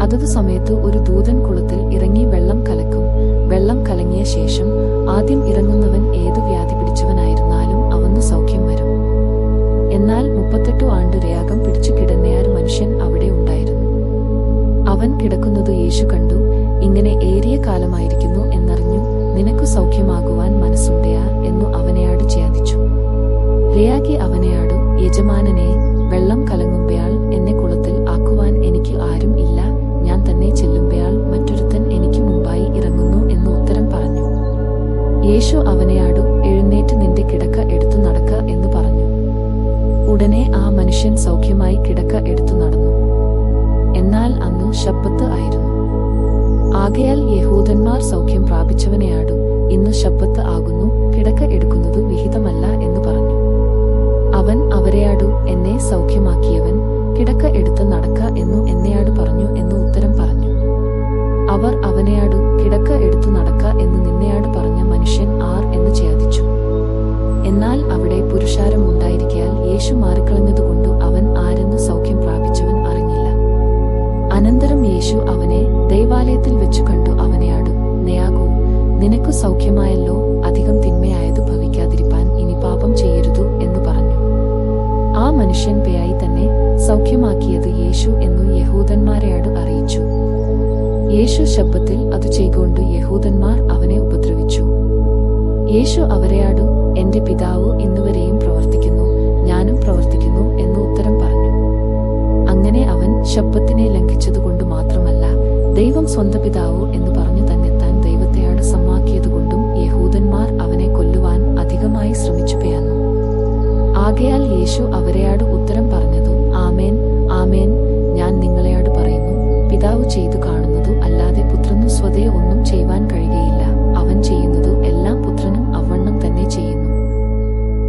അതതു സമയത്ത് ഒരു ദൂതൻ കുളത്തിൽ ഇറങ്ങി വെള്ളം കലക്കും. വെള്ളം കലങ്ങിയ ശേഷം ആദ്യം ഇറങ്ങുന്നവൻ ഏതു വ്യാധി പിടിച്ചവനായിരുന്നാലും അവന് സൗഖ്യം വരും. എന്നാൽ 38 ആണ്ട് രോഗം പിടിച്ചു കിടന്നയാർ മനുഷ്യൻ അവിടെ ഉണ്ടായിരുന്നു. അവൻ കിടക്കുന്നത് യേശു കണ്ടു. ഇങ്ങനെ ഏറിയ കാലമായിരിക്കുന്നു എന്നറിഞ്ഞു. നിനക്കു സൗഖ്യമാകുവാൻ മനസ്സുണ്ടയാ എന്നു അവനെയാടു ചേദിച്ചു. രോഗി അവനെയാടു, യജമാനനെ, വെള്ളം കലങ്ങുമ്പയാൾ എന്നെ കുളത്തിൽ ആക്കുവാൻ എനിക്ക് ആരും ഇല്ല, ഞാൻ തന്നെ ചെല്ലുമ്പയാൾ മറ്റൊരുത്തൻ എനിക്ക് മുമ്പായി ഇറങ്ങുന്നു എന്ന് ഉത്തരം പറഞ്ഞു. യേശു അവനെയാടു, എഴുന്നേറ്റ് നിന്റെ കിടക്ക എടുത്തു നടക്ക എന്ന് പറഞ്ഞു. ഉടനെ ആ മനുഷ്യൻ സൗഖ്യമായി കിടക്ക എടുത്തു നടന്നു. എന്നാൽ അന്നു ശബ്ബത്ത് ആയിരുന്നു. ആകയാൽ യഹൂദന്മാർ സൗഖ്യം പ്രാപിച്ചവനെയാടു, ഇന്നു ശബ്ബത്ത് ആകുന്നു, കിടക്ക എടുക്കുന്നതു വിഹിതമല്ല എന്നു പറഞ്ഞു. അവൻ അവരെയാടു, എന്നെ സൗഖ്യമാക്കിയവൻ കിടക്ക എടുത്ത് നടക്ക എന്നു എന്നെയാടു പറഞ്ഞു എന്നു ഉത്തരം പറഞ്ഞു. അവർ അവനെയാടു, കിടക്ക എടുത്തു നടക്ക എന്നു നിന്നെയാടു പറഞ്ഞ മനുഷ്യൻ ആർ എന്ന് ചോദിച്ചു. എന്നാൽ അവിടെ പുരുഷാരം ഉണ്ടായിരിക്കയാൽ യേശു മാറിക്കളഞ്ഞതുകൊണ്ടു അവൻ ആരെന്നു സൗഖ്യം പ്രാപിച്ചവൻ അറിഞ്ഞില്ല. അനന്തരം യേശു അവനെ ദൈവാലയത്തിൽ വെച്ചു കണ്ടു അവനെയാടു, നെയാകൂ, നിനക്കു സൗഖ്യമായല്ലോ, അധികം തിന്മയായതു ഭവിക്കാതിരിപ്പാൻ ഇനി പാപം ചെയ്യരുതു എന്നു പറഞ്ഞു. ആ മനുഷ്യൻ പേയായി തന്നെ സൗഖ്യമാക്കിയത് യേശു എന്നു യഹൂദന്മാരെയാടു അറിയിച്ചു. യേശു ശബ്ബത്തിൽ അതു ചെയ്കൊണ്ട് യഹൂദന്മാർ അവനെ ഉപദ്രവിച്ചു. യേശു അവരെയാടു, എന്റെ പിതാവ് ഇന്നുവരെയും പ്രവർത്തിക്കുന്നു, ഞാനും പ്രവർത്തിക്കുന്നു എന്നു ഉത്തരം പറഞ്ഞു. അങ്ങനെ അവൻ ശബ്ബത്തിനെ ലംഘിച്ചതുകൊണ്ടു മാത്രമല്ല, ദൈവം സ്വന്തം പിതാവു എന്ന് പറഞ്ഞു തന്നെത്താൻ ദൈവത്തെയാട് സമ്മാക്കിയതുകൊണ്ടും യഹൂദന്മാർ അവനെ കൊല്ലുവാൻ അധികമായി ശ്രമിച്ചുപെയാന്നു. ആകയാൽ യേശു അവരെയാട് ഉത്തരം പറഞ്ഞതു, ആമേൻ, ആമേൻ, ഞാൻ നിങ്ങളെയാട് പറയുന്നു, പിതാവ് ചെയ്തു കാണുന്നതു അല്ലാതെ പുത്രനു സ്വതേ ഒന്നും ചെയ്യുവാൻ കഴിയുകയില്ല. അവൻ ചെയ്യുന്നതു എല്ലാം പുത്രനും അവണ്ണം തന്നെ ചെയ്യുന്നു.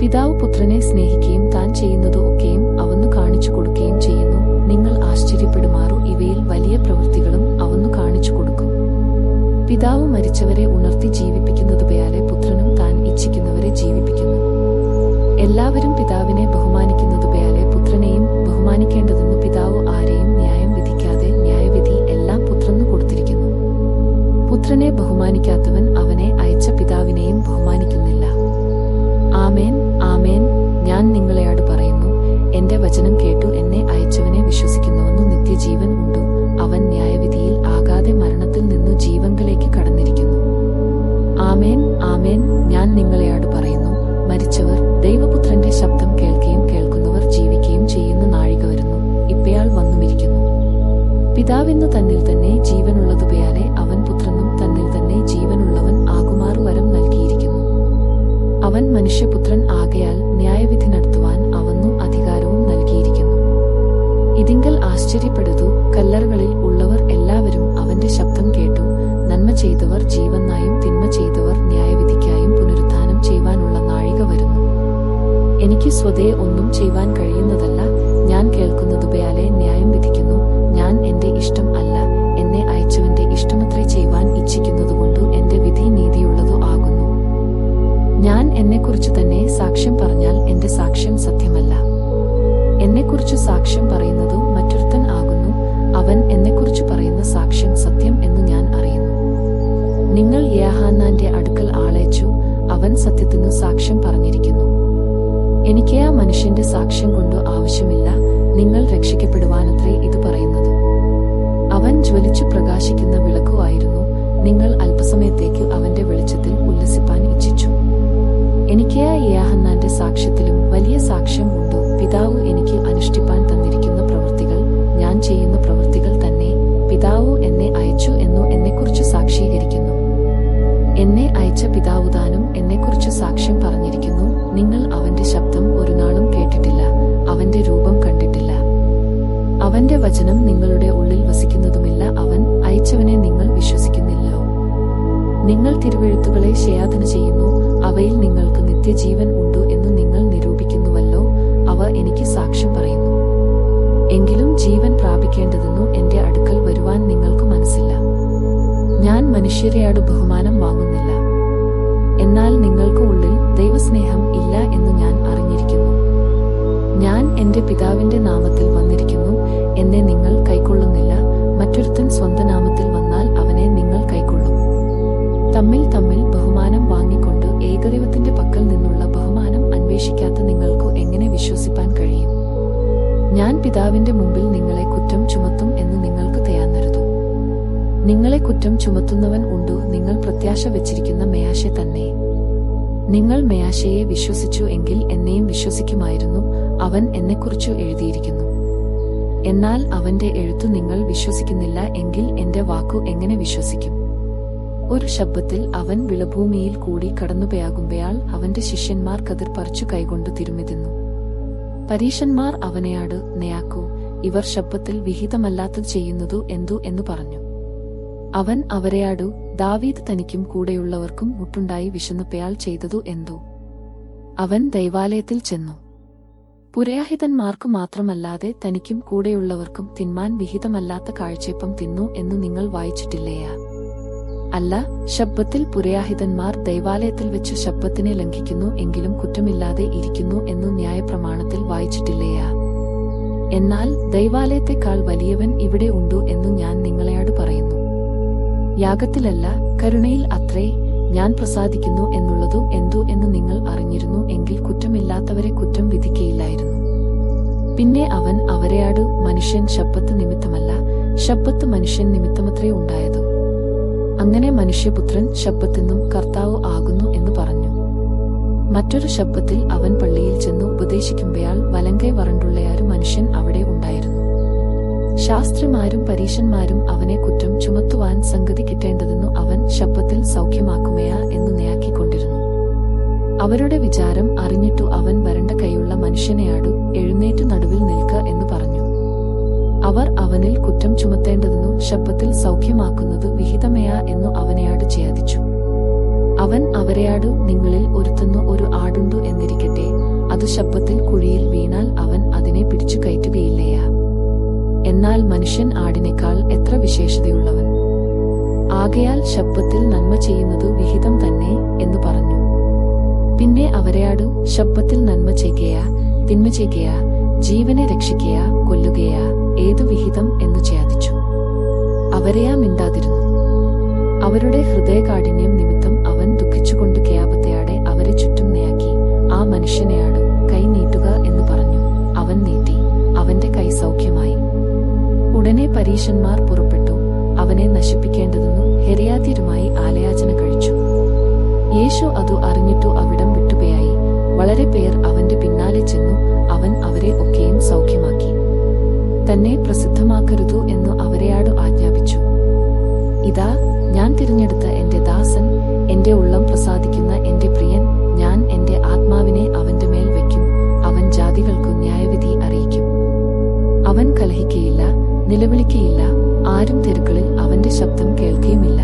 പിതാവ് പുത്രനെ സ്നേഹിക്കുകയും താൻ ചെയ്യുന്നതു ഒക്കെയും അവന്നു കാണിച്ചു കൊടുക്കുകയും ചെയ്യുന്നു. നിങ്ങൾ ആശ്ചര്യപ്പെടുമാറു ഇവയിൽ വലിയ പ്രവൃത്തികളും അവന്നു കാണിച്ചു കൊടുക്കും. പിതാവ് മരിച്ചവരെ ഉണർത്തി ജീവിപ്പിക്കുന്നതുപോയാലെ പുത്രനും താൻ ഇച്ഛിക്കുന്നവരെ ജീവിപ്പിക്കുന്നു. എല്ലാവരും പിതാവിനെ ബഹുമാനിക്കുന്നതുപോയാലെ പുത്രനെയും ബഹുമാനിക്കേണ്ടതെന്നു പിതാവ് ആരെയും ന്യായം വിധിക്കാതെ ന്യായവിധി എല്ലാം പുത്രനു കൊടുത്തിരിക്കുന്നു. പുത്രനെ ബഹുമാനിക്കാത്തവൻ അവനെ അയച്ച പിതാവിനെയും ബഹുമാനിക്കുന്നില്ല. ആമേൻ, ആമേൻ, ഞാൻ നിങ്ങളെയാട് പറയുന്നു, എന്റെ വചനം കേട്ടു എന്നെ അയച്ചവനെ വിശ്വസിക്കുന്നവനു നിത്യജീവൻ ഉണ്ടു. അവൻ ന്യായവിധിയിൽ ആകാതെ മരണത്തിൽ നിന്നു ജീവങ്കലേക്ക് കടന്നിരിക്കുന്നു. ആമേൻ, ആമേൻ, ഞാൻ നിങ്ങളെയാട് പറയുന്നു, മരിച്ചവർ ദൈവപുത്രന്റെ ശബ്ദം കേൾക്കുകയും കേൾക്കുന്നവർ ജീവിക്കുകയും ചെയ്യുന്ന നാഴിക വരുന്നു, ഇപ്പയാൾ വന്നുമിരിക്കുന്നു. പിതാവെന്നു തന്നിൽ തന്നെ ജീവനുള്ളതുപോയാലെ അവൻ പുത്രനും തന്നിൽ തന്നെ ജീവനുള്ളവൻ ആകുമാറു വരം നൽകിയിരിക്കുന്നു. അവൻ മനുഷ്യപുത്രൻ ആകയാൽ ന്യായവിധി നടത്തുവാൻ അവന്നു അധികാരവും നൽകിയിരിക്കുന്നു. ഇതിങ്കൽ ആശ്ചര്യപ്പെടുതു, കല്ലറകളിൽ ഉള്ളവർ എല്ലാവരും അവന്റെ ശബ്ദം കേട്ടു. നന്മ ചെയ്തവർ ജീവനായും തിന്മ ചെയ്തവർ ന്യായവിധിക്കായും പുനരുത്ഥാനം ചെയ്യുവാനുള്ള നാഴിക വരുന്നു. എനിക്ക് സ്വതേ ഒന്നും ചെയ്യുവാൻ കഴിയുന്നതല്ല, ഞാൻ കേൾക്കുന്നതുപോയാലെ ന്യായം വിധിക്കുന്നു. ഞാൻ എന്റെ ഇഷ്ടം അല്ല, എന്നെ അയച്ചവന്റെ ഇഷ്ടമത്രേ ചെയ്യുവാൻ ഇച്ഛിക്കുന്നതുകൊണ്ടു എന്റെ വിധി നീതിയുള്ളതു ആകുന്നു. ഞാൻ എന്നെക്കുറിച്ചു തന്നെ സാക്ഷ്യം പറഞ്ഞാൽ എന്റെ സാക്ഷ്യം സത്യമല്ല. എന്നെക്കുറിച്ചു സാക്ഷ്യം പറയുന്നതു മറ്റൊരുത്തൻ ആകുന്നു, അവൻ എന്നെക്കുറിച്ചു പറയുന്ന സാക്ഷ്യം സത്യം എന്നു ഞാൻ അറിയുന്നു. നിങ്ങൾ യോഹന്നാന്റെ അടുക്കൽ ആളയച്ചു, അവൻ സത്യത്തിനു സാക്ഷ്യം പറഞ്ഞിരിക്കുന്നു. എനിക്ക് ആ മനുഷ്യന്റെ സാക്ഷ്യം കൊണ്ടു ആവശ്യമില്ല, നിങ്ങൾ രക്ഷിക്കപ്പെടുവാനത്രേ ഇത് പറയുന്നത്. അവൻ ജ്വലിച്ചു പ്രകാശിക്കുന്ന വിളക്കു ആയിരുന്നു. നിങ്ങൾ അല്പസമയത്തേക്ക് അവന്റെ വെളിച്ചത്തിൽ ഉല്ലസിപ്പാൻ ഇച്ഛിച്ചു. എനിക്ക് ആ യോഹന്നാന്റെ സാക്ഷ്യത്തിലും വലിയ സാക്ഷ്യം ഉണ്ട്. പിതാവ് എനിക്ക് അനുഷ്ഠിപ്പാൻ തന്നിരിക്കുന്ന പ്രവൃത്തികൾ ഞാൻ ചെയ്യുന്ന പ്രവൃത്തികൾ തന്നെ. പിതാവ് എന്നെ അയച്ചു എന്നു എന്നെക്കുറിച്ച് സാക്ഷീകരിക്കുന്നു. എന്നെ അയച്ച പിതാവുതാനും എന്നെക്കുറിച്ച് സാക്ഷ്യം പറഞ്ഞിരിക്കുന്നു. നിങ്ങൾ അവന്റെ ശബ്ദം ഒരു നാളും കേട്ടിട്ടില്ല, അവന്റെ രൂപം കണ്ടിട്ടില്ല. അവന്റെ വചനം നിങ്ങളുടെ ഉള്ളിൽ വസിക്കുന്നതുമില്ല. അവൻ അയച്ചവനെ നിങ്ങൾ വിശ്വസിക്കുന്നില്ലോ. നിങ്ങൾ തിരുവെഴുത്തുകളെ ശയാതന ചെയ്യുന്നു, അവയിൽ നിങ്ങൾക്ക് നിത്യജീവൻ ഉണ്ടു എന്ന് നിങ്ങൾ നിരൂപിക്കുന്നുവല്ലോ. അവ എനിക്ക് സാക്ഷ്യം പറയുന്നു. എങ്കിലും ജീവൻ പ്രാപിക്കേണ്ടതെന്നു എന്റെ അടുക്കൽ വരുവാൻ നിങ്ങൾക്ക് മനസ്സില്ല. ഞാൻ മനുഷ്യരെയാടു ബഹുമാനം വാങ്ങുന്നില്ല, എന്നാൽ നിങ്ങൾക്ക് ഉള്ളിൽ ദൈവസ്നേഹം ഇല്ല എന്നു ഞാൻ അറിഞ്ഞിരിക്കുന്നു. ഞാൻ എന്റെ പിതാവിന്റെ നാമത്തിൽ വന്നിരിക്കുന്നു, എന്നെ നിങ്ങൾ കൈക്കൊള്ളുന്നില്ല. മറ്റൊരുത്തൻ സ്വന്തം നാമത്തിൽ വന്നാൽ അവനെ നിങ്ങൾ കൈക്കൊള്ളും. തമ്മിൽ തമ്മിൽ ബഹുമാനം വാങ്ങിക്കൊണ്ട് ഏകദൈവത്തിന്റെ പക്കൽ നിന്നുള്ള ബഹുമാനം അന്വേഷിക്കാത്ത നിങ്ങൾക്ക് എങ്ങനെ വിശ്വസിപ്പാൻ കഴിയും? ഞാൻ പിതാവിന്റെ മുമ്പിൽ നിങ്ങളെ കുറ്റം ചുമത്തും എന്ന് നിങ്ങൾക്ക് തയ്യാറരുതു. നിങ്ങളെ കുറ്റം ചുമത്തുന്നവൻ ഉണ്ടു, നിങ്ങൾ പ്രത്യാശ വെച്ചിരിക്കുന്ന മെയാശെ തന്നെ. നിങ്ങൾ മെയാശയെ വിശ്വസിച്ചു എങ്കിൽ എന്നെയും വിശ്വസിക്കുമായിരുന്നു, അവൻ എന്നെക്കുറിച്ചു എഴുതിയിരിക്കുന്നു. എന്നാൽ അവന്റെ എഴുത്തു നിങ്ങൾ വിശ്വസിക്കുന്നില്ല എങ്കിൽ എന്റെ വാക്കു എങ്ങനെ വിശ്വസിക്കും? ഒരു ശബ്ദത്തിൽ അവൻ വിളഭൂമിയിൽ കൂടി കടന്നുപോയാകുമ്പയാൾ അവന്റെ ശിഷ്യന്മാർ കതിർ പറിച്ചു കൈകൊണ്ടു തിരുമിതിന്നു. പരീശന്മാർ അവനെയാട്, നെയാക്കൂ, ഇവർ ശബ്ദത്തിൽ വിഹിതമല്ലാത്തത് ചെയ്യുന്നതു എന്തു എന്നു പറഞ്ഞു. അവൻ അവരെയാടു, ദാവീദ് തനിക്കും കൂടെയുള്ളവർക്കും മുട്ടുണ്ടായി വിശന്നപ്പയാൾ ചെയ്തതു എന്തോ? അവൻ ദൈവാലയത്തിൽ ചെന്നു. പുരോഹിതന്മാർക്കു മാത്രമല്ലാതെ തനിക്കും കൂടെയുള്ളവർക്കും തിന്മാൻ വിഹിതമല്ലാത്ത കാഴ്ചയപ്പം തിന്നു എന്നു നിങ്ങൾ വായിച്ചിട്ടില്ലയാ? അല്ല, ശബ്ബത്തിൽ പുരോഹിതന്മാർ ദൈവാലയത്തിൽ വെച്ച് ശബ്ബത്തിനെ ലംഘിക്കുന്നു എങ്കിലും കുറ്റമില്ലാതെ ഇരിക്കുന്നു എന്നു ന്യായപ്രമാണത്തിൽ വായിച്ചിട്ടില്ലയാ? എന്നാൽ ദൈവാലയത്തെക്കാൾ വലിയവൻ ഇവിടെ ഉണ്ടു എന്നു ഞാൻ നിങ്ങളെയാട് പറയുന്നു. യാഗത്തിലല്ല, കരുണയിൽ അത്രേ ഞാൻ പ്രസാദിക്കുന്നു എന്നുള്ളതു എന്തു എന്ന് നിങ്ങൾ അറിഞ്ഞിരുന്നു എങ്കിൽ കുറ്റമില്ലാത്തവരെ കുറ്റം വിധിക്കയില്ലായിരുന്നു. പിന്നെ അവൻ അവരെയാടു, മനുഷ്യൻ ശബ്ബത്ത് നിമിത്തമല്ല, ശബ്ബത്ത് മനുഷ്യൻ നിമിത്തമത്രേ ഉണ്ടായതു. അങ്ങനെ മനുഷ്യപുത്രൻ ശബ്ബത്തെന്നും കർത്താവ് ആകുന്നു എന്ന് പറഞ്ഞു. മറ്റൊരു ശബ്ബത്തിൽ അവൻ പള്ളിയിൽ ചെന്നു ഉപദേശിക്കുമ്പയാൾ വലങ്കൈ വറണ്ടുള്ളയാരു മനുഷ്യൻ അവിടെ ഉണ്ടായിരുന്നു. ശാസ്ത്രിമാരും പരീശന്മാരും അവനെ കുറ്റം ചുമത്തുവാൻ സംഗതി കിട്ടേണ്ടതെന്നു അവൻ ശബ്ബത്തിൽ സൗഖ്യമാക്കുമയാ എന്നു ന്യാക്കിക്കൊണ്ടിരുന്നു. അവരുടെ വിചാരം അറിഞ്ഞിട്ടു അവൻ വരണ്ട കൈയുള്ള മനുഷ്യനെയാടു, എഴുന്നേറ്റു നടുവിൽ നിൽക്ക എന്ന് പറഞ്ഞു. അവർ അവനിൽ കുറ്റം ചുമത്തേണ്ടതെന്നു ശബ്ബത്തിൽ സൗഖ്യമാക്കുന്നത് വിഹിതമയാ എന്നു അവനെയാട് ഛേദിച്ചു. അവൻ അവരെയാടു, നിങ്ങളിൽ ഒരുത്തന്നു ഒരു ആടുണ്ടു എന്നിരിക്കട്ടെ, അത് ശബ്ബത്തിൽ കുഴിയിൽ വീണാൽ അവൻ അതിനെ പിടിച്ചു കയറ്റുകയില്ലയാ? എന്നാൽ മനുഷ്യൻ ആടിനേക്കാൾ എത്ര വിശേഷതയുള്ളവൻ! ആകയാൽ ശബ്ബത്തിൽ നന്മ ചെയ്യുന്നതു വിഹിതം തന്നെ എന്നു പറഞ്ഞു. പിന്നെ അവരെയാടു, ശബ്ബത്തിൽ നന്മ ചെയ്യുകയാ തിന്മ ചെയ്യുകയാ, ജീവനെ രക്ഷിക്കയാ കൊല്ലുകയാ, ഏതു വിഹിതം എന്നു ഛേദിച്ചു. അവരെയാ മിണ്ടാതിരുന്നു. അവരുടെ ഹൃദയകാഠിന്യം നിമിത്തം അവൻ ദുഃഖിച്ചുകൊണ്ട് ക്യാപത്തെയാടെ അവരെ ചുറ്റും നയാക്കി, ആ മനുഷ്യനെയാടു, കൈ നീട്ടുക എന്ന് പറഞ്ഞു. അവൻ നീട്ടി, അവന്റെ കൈ സൗഖ്യമായി. ഉടനെ പരീശന്മാർ പുറപ്പെട്ടു, അവനെ നശിപ്പിക്കേണ്ടതെന്നു ഹെരോദ്യരുമായി ആലയാചന കഴിച്ചു. യേശു അതു അറിഞ്ഞിട്ടു അവിടം വിട്ടുപോയി. വളരെ പേർ അവന്റെ പിന്നാലെ ചെന്നു. അവൻ അവരെ ഒക്കെയും സൗഖ്യമാക്കി. തന്നെ പ്രസിദ്ധമാക്കരുതു എന്നു അവരെയാടു ആജ്ഞാപിച്ചു. ഇതാ, ഞാൻ തിരഞ്ഞെടുത്ത എന്റെ ദാസൻ, എന്റെ ഉള്ളം പ്രസാദിക്കുന്ന എന്റെ പ്രിയൻ, ഞാൻ എന്റെ ആത്മാവിനെ അവന്റെ മേൽ വയ്ക്കും. അവൻ ജാതികൾക്കു ന്യായവിധി അറിയിക്കും. അവൻ കലഹിക്കയില്ല, നിലവിളിക്കയില്ല, ആരും തെരുക്കളിൽ അവന്റെ ശബ്ദം കേൾക്കുകയുമില്ല.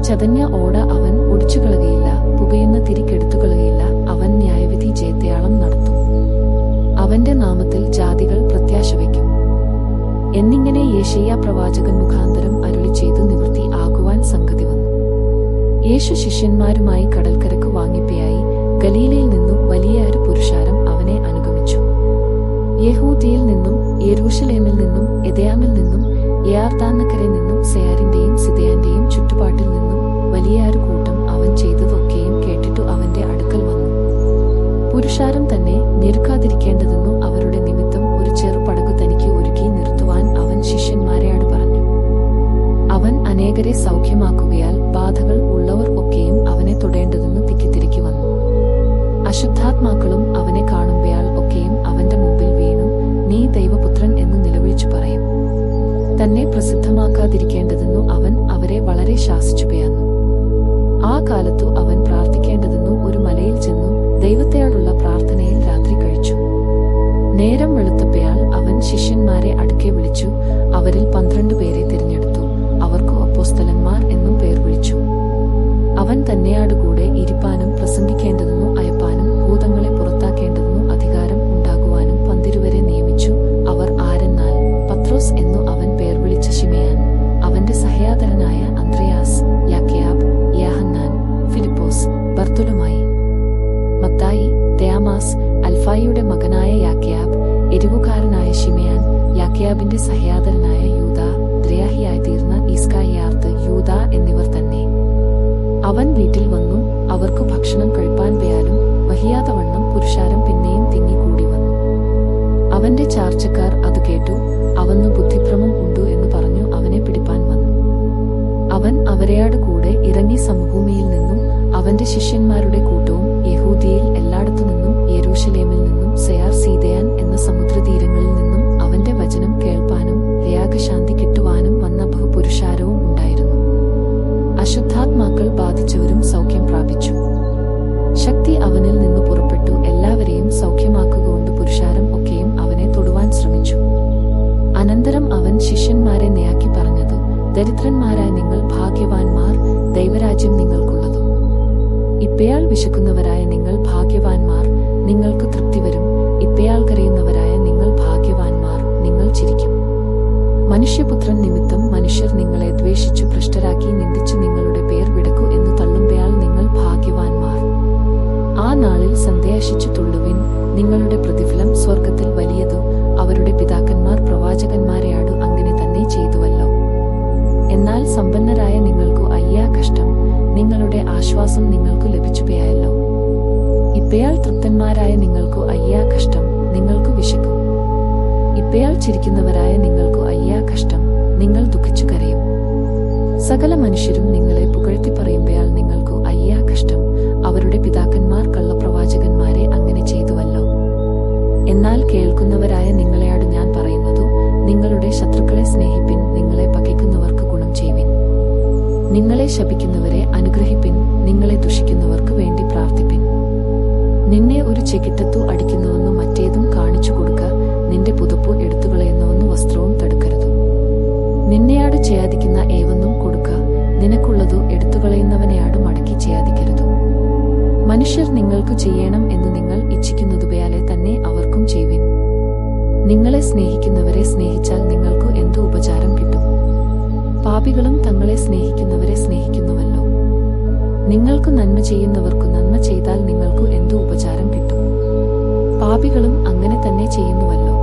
ചതഞ്ഞ ഓട അവൻ ഒടിച്ചുകളകയില്ല, പുകയുന്ന തിരി കെടുത്തുകളകയില്ല. അവൻ ന്യായവിധി ജയത്തെയാളം നടത്തും. അവന്റെ നാമത്തിൽ ജാതികൾ പ്രത്യാശ വയ്ക്കും എന്നിങ്ങനെ യെശയ്യാ പ്രവാചകൻ മുഖാന്തരം അരുളിച്ചെയ്തു നിവൃത്തി ആകുവാൻ സംഗതി വന്നു. യേശു ശിഷ്യന്മാരുമായി കടൽക്കരക്ക് വാങ്ങിപ്പയായി. ഗലീലയിൽ നിന്നും വലിയ ഒരു പുരുഷാരം അവനെ അനുഗമിച്ചു. യഹൂദിയിൽ നിന്നും യെരൂശലേമിൽ നിന്നും യദയാമിൽ നിന്നും യോർദ്ദാനക്കരയിൽ നിന്നും സെയാരിന്റെയും സിദയാന്റെയും ചുറ്റുപാട്ടിൽ നിന്നും വലിയ ഒരു കൂട്ടം അവൻ ചെയ്തതൊക്കെയും കേട്ടിട്ടു അവന്റെ അടുക്കൽ വന്നു. പുരുഷാരം തന്നെ ഞെരുക്കാതിരിക്കേണ്ടതെന്നു അവരുടെ നിമിത്തം ഒരു ചെറുപടകു തനിക്ക് ഒരുക്കി നിർത്തുവാൻ അവൻ ശിഷ്യന്മാരെയാട് പറഞ്ഞു. അവൻ അനേകരെ സൗഖ്യമാക്കുകയാൽ ബാധകൾ ഉള്ളവർ ഒക്കെയും അവനെ തൊടേണ്ടതെന്നു തിക്കിത്തിരക്കി വന്നു. അശുദ്ധാത്മാക്കളും അവനെ കാണുമ്പയാൽ ഒക്കെയും അവന്റെ മുമ്പിൽ വീണു, നീ ദൈവപുത്രൻ എന്ന് നിലവിളിച്ചു പറയും. തന്നെ പ്രസിദ്ധമാക്കാതിരിക്കേണ്ടതെന്നു അവൻ അവരെ വളരെ ശാസിച്ചു പേർന്നു. ആ കാലത്തു അവൻ പ്രാർത്ഥിക്കേണ്ടതെന്നു ഒരു മലയിൽ ചെന്നു ദൈവത്തെയാടുള്ള പ്രാർത്ഥനയിൽ രാത്രി കഴിച്ചു. നേരം വെളുത്തപ്പയാൽ അവൻ ശിഷ്യന്മാരെ അടുക്കെ വിളിച്ചു. അവരിൽ 12 പേരെ തിരഞ്ഞെടുത്തു. അവർക്കു അപ്പോസ്തലന്മാർ എന്നും പേർ വിളിച്ചു. അവൻ തന്നെയാടുകൂടെ ഇരിപ്പാനും പ്രസംഗിക്കേണ്ടതെന്നു അയപ്പാനും ഭൂതങ്ങളെ പുറത്താക്കേണ്ടതെന്നു അധികാരം ഉണ്ടാകുവാനും 12 നിയമിച്ചു. അവർ ആരെന്നാൽ, പത്രോസ് എന്നു അവൻ പേർ വിളിച്ച ശിമയോൻ, അവന്റെ സഹോദരനായ അന്ത്രയാസ്, യാക്കോബ്, യോഹന്നാൻ, ഫിലിപ്പോസ്, ബർത്തലോമായി, മത്തായി, തോമാസ്, അൽഫായിയുടെ മകനായ യാക്കോബ്, എരിവുകാരനായ ശിമയോൻ, യാക്കോബിന്റെ സഹോദരനായ യൂദാ, ദ്രോഹിയായി തീർന്ന ഇസ്കറിയോത്ത് യൂദ എന്നിവർ തന്നെ. അവൻ വീട്ടിൽ വന്നു. അവർക്കു ഭക്ഷണം കഴിപ്പാൻ പോയാലും വഹിയാതവണ്ണം പുരുഷാരം പിന്നെയും തിങ്ങിക്കൂടി വന്നു. അവന്റെ ചാർച്ചക്കാർ അത് കേട്ടു. അവന്നു ബുദ്ധിഭ്രമം ഉണ്ടു എന്ന് പറഞ്ഞു അവനെ പിടിപ്പാൻ വന്നു. അവൻ അവരെയാട് കൂടെ ഇറങ്ങി സമഭൂമിയിൽ നിന്നും അവന്റെ ശിഷ്യന്മാരുടെ കൂട്ടവും യഹൂദിയയിൽ എല്ലായിടത്തു നിന്നും യെരൂശലേമിൽ നിന്നും സെയാർ സീദയാൻ എന്ന സമുദ്രതീരങ്ങളിൽ നിന്നും അവന്റെ വചനം കേൾപ്പാനും രോഗശാന്തി കിട്ടുവാനും വന്ന ബഹുപുരുഷാരവും ഉണ്ടായിരുന്നു. അശുദ്ധാത്മാക്കൾ ബാധിച്ചവരും സൗഖ്യം പ്രാപിച്ചു. ശക്തി അവനിൽ നിന്ന് പുറപ്പെട്ടു എല്ലാവരെയും സൗഖ്യമാക്കുകൊണ്ട് പുരുഷാരം ഒക്കെയും അവനെ തൊടുവാൻ ശ്രമിച്ചു. അനന്തരം അവൻ ശിഷ്യന്മാരെ നയാക്കി പറഞ്ഞതു, ദരിദ്രന്മാരായ നിങ്ങൾ ഭാഗ്യവാന്മാർ, ദൈവരാജ്യം നിങ്ങൾക്കുള്ളതു. ഇപ്പയാൾ വിശക്കുന്നവരായ നിങ്ങൾ ഭാഗ്യവാന്മാർ, നിങ്ങൾക്ക് തൃപ്തി വരും. ഇപ്പയാൾ കരയുന്നവരായ നിങ്ങൾ ഭാഗ്യവാന്മാർ, നിങ്ങൾ ചിരിക്കും. മനുഷ്യപുത്രൻ നിമിത്തം മനുഷ്യർ നിങ്ങളെ ദ്വേഷിച്ചു ഭ്രഷ്ടരാക്കി നിന്ദിച്ചു നിങ്ങളുടെ പേർ വിടക്കു എന്ന് തള്ളുമ്പയാൾ നിങ്ങൾ ഭാഗ്യവാന്മാർ. ആ നാളിൽ സന്ദേശിച്ചു തുള്ളുവിൻ, നിങ്ങളുടെ പ്രതിഫലം സ്വർഗത്തിൽ വലിയതു. അവരുടെ പിതാക്കന്മാർ പ്രവാചകന്മാരെയാടു അങ്ങനെ തന്നെ ചെയ്തുവല്ലോ. എന്നാൽ സമ്പന്നരായ നിങ്ങൾക്കു അയ്യാ കഷ്ടം, നിങ്ങളുടെ ആശ്വാസം നിങ്ങൾക്കു ലഭിച്ചുപോയല്ലോ. ഇപ്പയാൾ തൃപ്തന്മാരായ നിങ്ങൾക്കു അയ്യാ കഷ്ടം, നിങ്ങൾക്കു വിശക്കും. ഇപ്പയാൾ ചിരിക്കുന്നവരായ നിങ്ങൾക്കു അയ്യാ കഷ്ടം, നിങ്ങൾ ദുഃഖിച്ചു കരയും. സകല മനുഷ്യരും നിങ്ങളെ പുകഴ്ത്തി പറയുമ്പയാൾ നിങ്ങൾക്കു അയ്യാ കഷ്ടം, അവരുടെ പിതാക്കന്മാർ കള്ളപ്രവാചകന്മാരെ അങ്ങനെ ചെയ്തുവല്ലോ. എന്നാൽ കേൾക്കുന്നവരായ നിങ്ങളെയാട് ഞാൻ പറയുന്നതു, നിങ്ങളുടെ ശത്രുക്കളെ സ്നേഹിപ്പിൻ, നിങ്ങളെ പകയ്ക്കുന്നവർക്ക് ഗുണം ചെയ്യുവിൻ. നിങ്ങളെ ശപിക്കുന്നവരെ അനുഗ്രഹിപ്പിൻ, നിങ്ങളെ ദുഷിക്കുന്നവർക്ക് വേണ്ടി പ്രാർത്ഥിപ്പിൻ. നിന്നെ ഒരു ചെകിട്ടത്തു അടിക്കുന്നുവെന്നു മറ്റേതും കാണിച്ചു കൊടുക്ക, നിന്റെ പുതപ്പു എടുത്തുകളയുന്നവെന്നു വസ്ത്രവും തടുക്കരുത്. നിന്നെയാട് ചെയ്യാതിക്കുന്ന ഏവെന്നും കൊടുക്ക, നിനക്കുള്ളതു എടുത്തുകളയുന്നവനെയാട് മടക്കി ചെയ്യാതിക്കരുത്. മനുഷ്യർ നിങ്ങൾക്ക് ചെയ്യണം എന്ന് നിങ്ങൾ ഇച്ഛിക്കുന്നതുപോയാലെ തന്നെ അവർക്കും ചെയ്യുവിൻ. നിങ്ങളെ സ്നേഹിക്കുന്നവരെ സ്നേഹിച്ചാൽ നിങ്ങൾക്കു എന്തു ഉപചാരം കിട്ടും? പാപികളും തങ്ങളെ സ്നേഹിക്കുന്നവരെ സ്നേഹിക്കുന്നുവല്ലോ. നിങ്ങൾക്ക് നന്മ ചെയ്യുന്നവർക്കു നന്മ ചെയ്താൽ നിങ്ങൾക്കു എന്തു ഉപചാരം കിട്ടും? പാപികളും അങ്ങനെ തന്നെ ചെയ്യുന്നുവല്ലോ.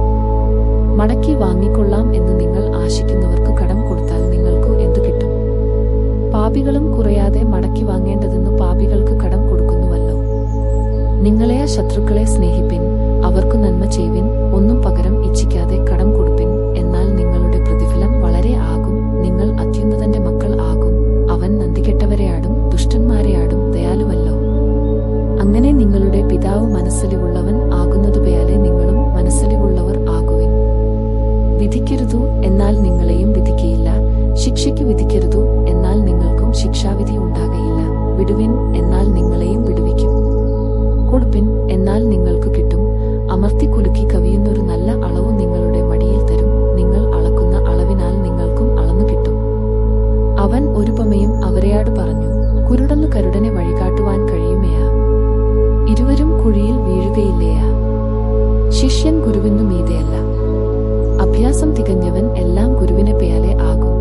മടക്കി വാങ്ങിക്കൊള്ളാം എന്ന് നിങ്ങൾ ആശിക്കുന്നവർക്ക് കടം കൊടുത്താൽ നിങ്ങൾക്കു എന്തു കിട്ടും? പാപികളും കുറയാതെ മടക്കി വാങ്ങേണ്ടതെന്നു പാപികൾക്ക് കടം കൊടുക്കുന്നുവല്ലോ. നിങ്ങളെയ ശത്രുക്കളെ സ്നേഹിപ്പിൻ, അവർക്കു നന്മ ചെയ്യുവിൻ, ഒന്നും പകരം ഇച്ഛിക്കാതെ കടം കൊടുപ്പിൻ, എന്നാൽ നിങ്ങളുടെ പ്രതിഫലം വളരെ ആകും. നിങ്ങൾ അത്യുന്നതന്റെ മക്കൾ ആകും. അവൻ നന്ദികെട്ടവരെയാടും ദുഷ്ടന്മാരെയാടും ദയാലുവല്ലോ. അങ്ങനെ നിങ്ങളുടെ പിതാവ് മനസ്സലിവുള്ളവൻ ആകുന്നതുപോയാലെ നിങ്ങളും മനസ്സലിവുള്ളവർ ആകുവിൻ. വിധിക്കരുതു, എന്നാൽ നിങ്ങളെയും വിധിക്കയില്ല. ശിക്ഷയ്ക്ക് വിധിക്കരുതു, എന്നാൽ നിങ്ങൾക്കും ശിക്ഷാവിധി ഉണ്ടാകയില്ല. വിടുവിൻ, എന്നാൽ നിങ്ങളെയും വിടുവിക്കും. കൊടുപ്പിൻ, എന്നാൽ നിങ്ങൾക്ക് കിട്ടും. അമർത്തി കുലുക്കി കവിയുന്നൊരു നല്ല അളവു നിങ്ങളുടെ മടിയിൽ തരും. നിങ്ങൾ അളക്കുന്ന അളവിനാൽ നിങ്ങൾക്കും അളന്നു കിട്ടും. അവൻ ഒരുപമയും അവരെയാട് പറഞ്ഞു, കുരുടന്നു കരുടനെ വഴികാട്ടുവാൻ കഴിയുമയാ? ഇരുവരും കുഴിയിൽ വീഴുകയില്ലയാ? ശിഷ്യൻ ഗുരുവിനു മീതെയല്ല. അഭ്യാസം തികഞ്ഞവൻ എല്ലാം ഗുരുവിനെ പേയാലെ ആകും.